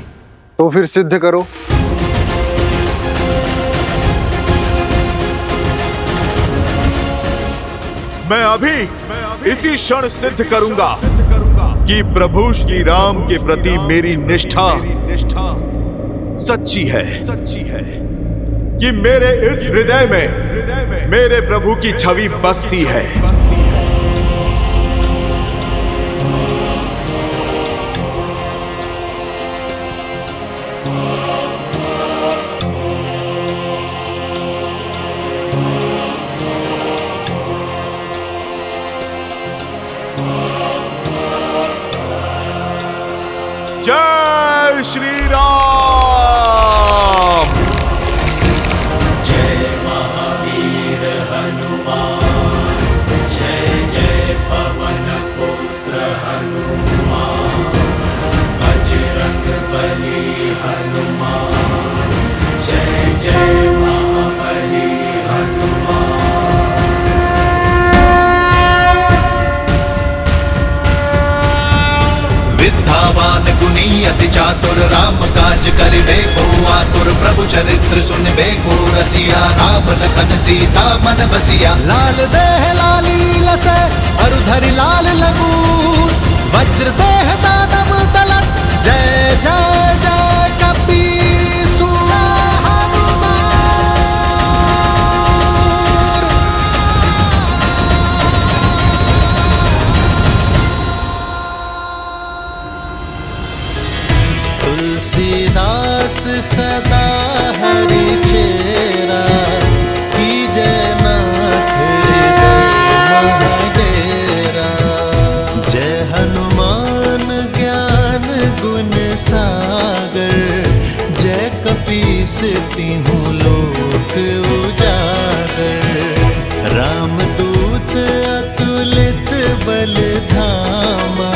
तो फिर सिद्ध करो। मैं अभी इसी क्षण सिद्ध करूंगा कि प्रभु श्री राम के प्रति मेरी निष्ठा सच्ची है, कि मेरे इस हृदय में मेरे प्रभु की छवि बसती है। जय श्री राम। जय महावीर हनुमान, जय जय पवन पुत्र हनुमान, बजरंग बली हनुमान, जय जय महाबली हनुमान। विद्यावान गुणी अति चातुर, राम काज करिबे को आतुर, प्रभु चरित्र सुनबे को रसिया, राम लखन सीता मन बसिया, लाल देह लाली लसै अरुधरि लाल लगूर, वज्र देह दानव दलत, जय जय जय कपीसुर। तुलसीदास सदा हरि चेरा, की जय नाथ हृदय महाडेरा, जय हनुमान ज्ञान गुण सागर, जय कपीस बरसती हूँ लोक उजागर, रामदूत अतुलित बल धामा,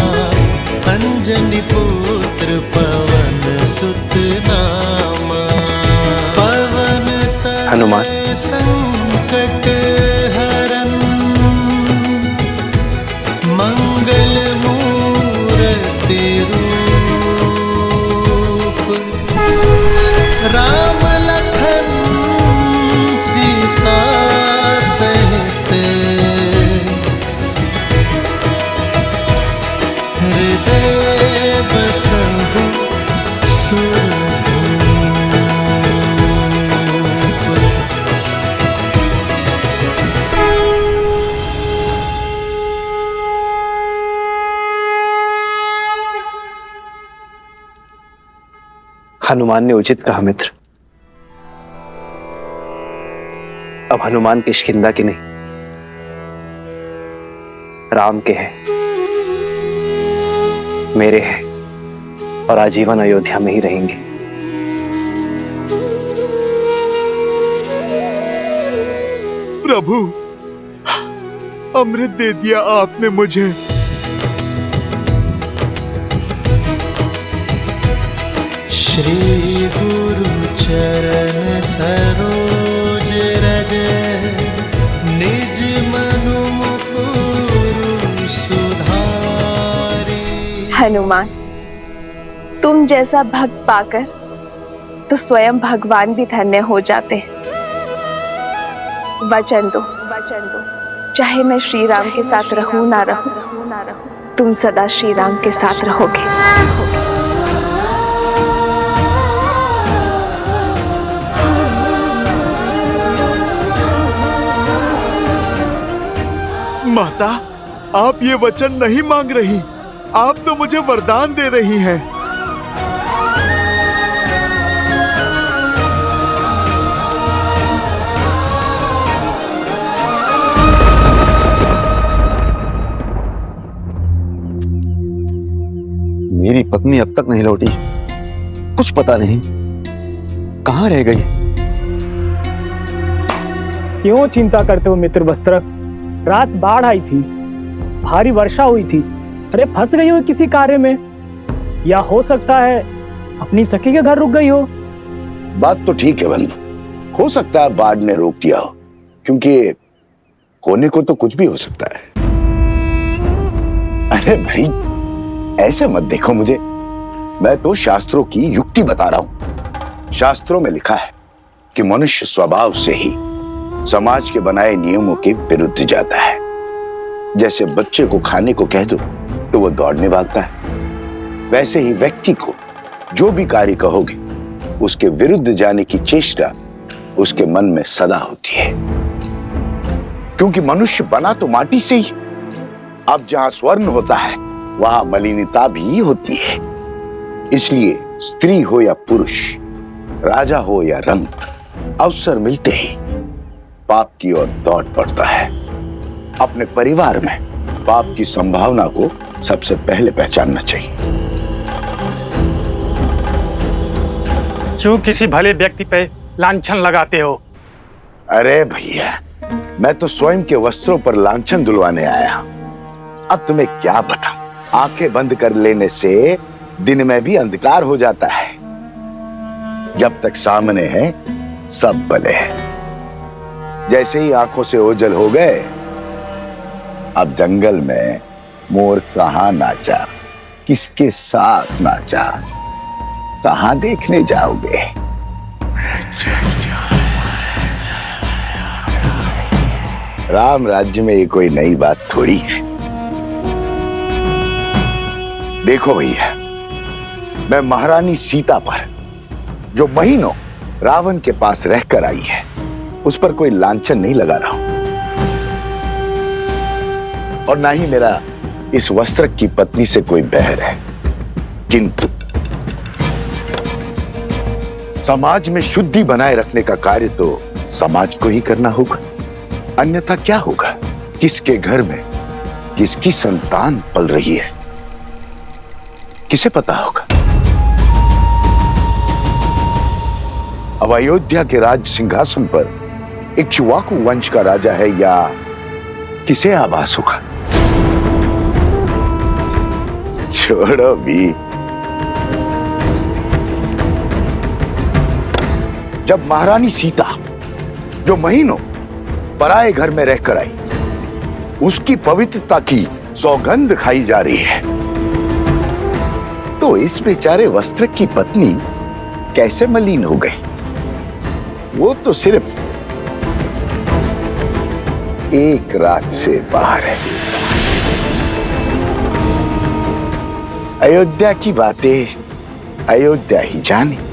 अंजनी पुत्र पवन सुत नामा, पवन हनुमान संकट हरन, मंगल मूर्ति रूप, राम लखन सीता सहित, हृदय बसहु सुरभूप। हनुमान ने उचित कहा मित्र। अब हनुमान किष्किंधा की नहीं, राम के हैं, मेरे हैं, और आजीवन अयोध्या में ही रहेंगे। प्रभु, अमृत दे दिया आपने मुझे। श्री गुरु चरण सरोज रज, निज मनु मुकुरु सुधारी। हनुमान, तुम जैसा भक्त पाकर तो स्वयं भगवान भी धन्य हो जाते हैं। वचन दो, चाहे मैं श्री राम के साथ रहूं ना रहूं, तुम सदा श्री राम के साथ रहोगे। माता, आप ये वचन नहीं मांग रही, आप तो मुझे वरदान दे रही हैं। मेरी पत्नी अब तक नहीं लौटी, कुछ पता नहीं कहाँ रह गई। क्यों चिंता करते हो मित्र वस्त्रक? रात बाढ़ आई थी, भारी वर्षा हुई थी। अरे फंस गई हो किसी कार्य में, या हो सकता है अपनी सखी के घर रुक गई हो। बात तो ठीक है बंधु, हो सकता है बाढ़ ने रोक दिया हो, क्योंकि होने को तो कुछ भी हो सकता है। अरे भाई, ऐसे मत देखो मुझे, मैं तो शास्त्रों की युक्ति बता रहा हूं। शास्त्रों में लिखा है कि मनुष्य स्वभाव से ही समाज के बनाए नियमों के विरुद्ध जाता है। जैसे बच्चे को खाने को कह दो तो वो दौड़ने भागता है, वैसे ही व्यक्ति को जो भी कार्य कहोगे उसके विरुद्ध जाने की चेष्टा उसके मन में सदा होती है। क्योंकि मनुष्य बना तो माटी से ही, अब जहां स्वर्ण होता है वहां मलिनता भी होती है। इसलिए स्त्री हो या पुरुष, राजा हो या रंक, अवसर मिलते ही पाप की ओर दौड़ पड़ता है। अपने परिवार में पाप की संभावना को सबसे पहले पहचानना चाहिए। क्यों किसी भले व्यक्ति पे लांछन लगाते हो? अरे भैया, मैं तो स्वयं के वस्त्रों पर लांछन दुलवाने आया। अब तुम्हें क्या बताऊं, आंखें बंद कर लेने से दिन में भी अंधकार हो जाता है। जब तक सामने है सब भले हैं। जैसे ही आंखों से ओझल हो गए, अब जंगल में मोर कहाँ नाचा, किसके साथ नाचा, कहाँ देखने जाओगे? राम राज्य में ये कोई नई बात थोड़ी है। देखो भैया, मैं महारानी सीता पर जो महीनों रावण के पास रहकर आई है, उस पर कोई लांछन नहीं लगा रहा हूं, और ना ही मेरा इस वस्त्र की पत्नी से कोई बैर है। किंतु समाज में शुद्धि बनाए रखने का कार्य तो समाज को ही करना होगा, अन्यथा क्या होगा? किसके घर में किसकी संतान पल रही है, किसे पता होगा? अब अयोध्या के राज सिंहासन पर इक्ष्वाकु वंश का राजा है या किसे आभास होगा? छोड़ो भी। जब महारानी सीता जो महीनों पराए घर में रहकर आई, उसकी पवित्रता की सौगंध खाई जा रही है, तो इस बेचारे वस्त्र की पत्नी कैसे मलिन हो गई? वो तो सिर्फ एक रात से बाहर है। अयोध्या की बातें अयोध्या ही जाने।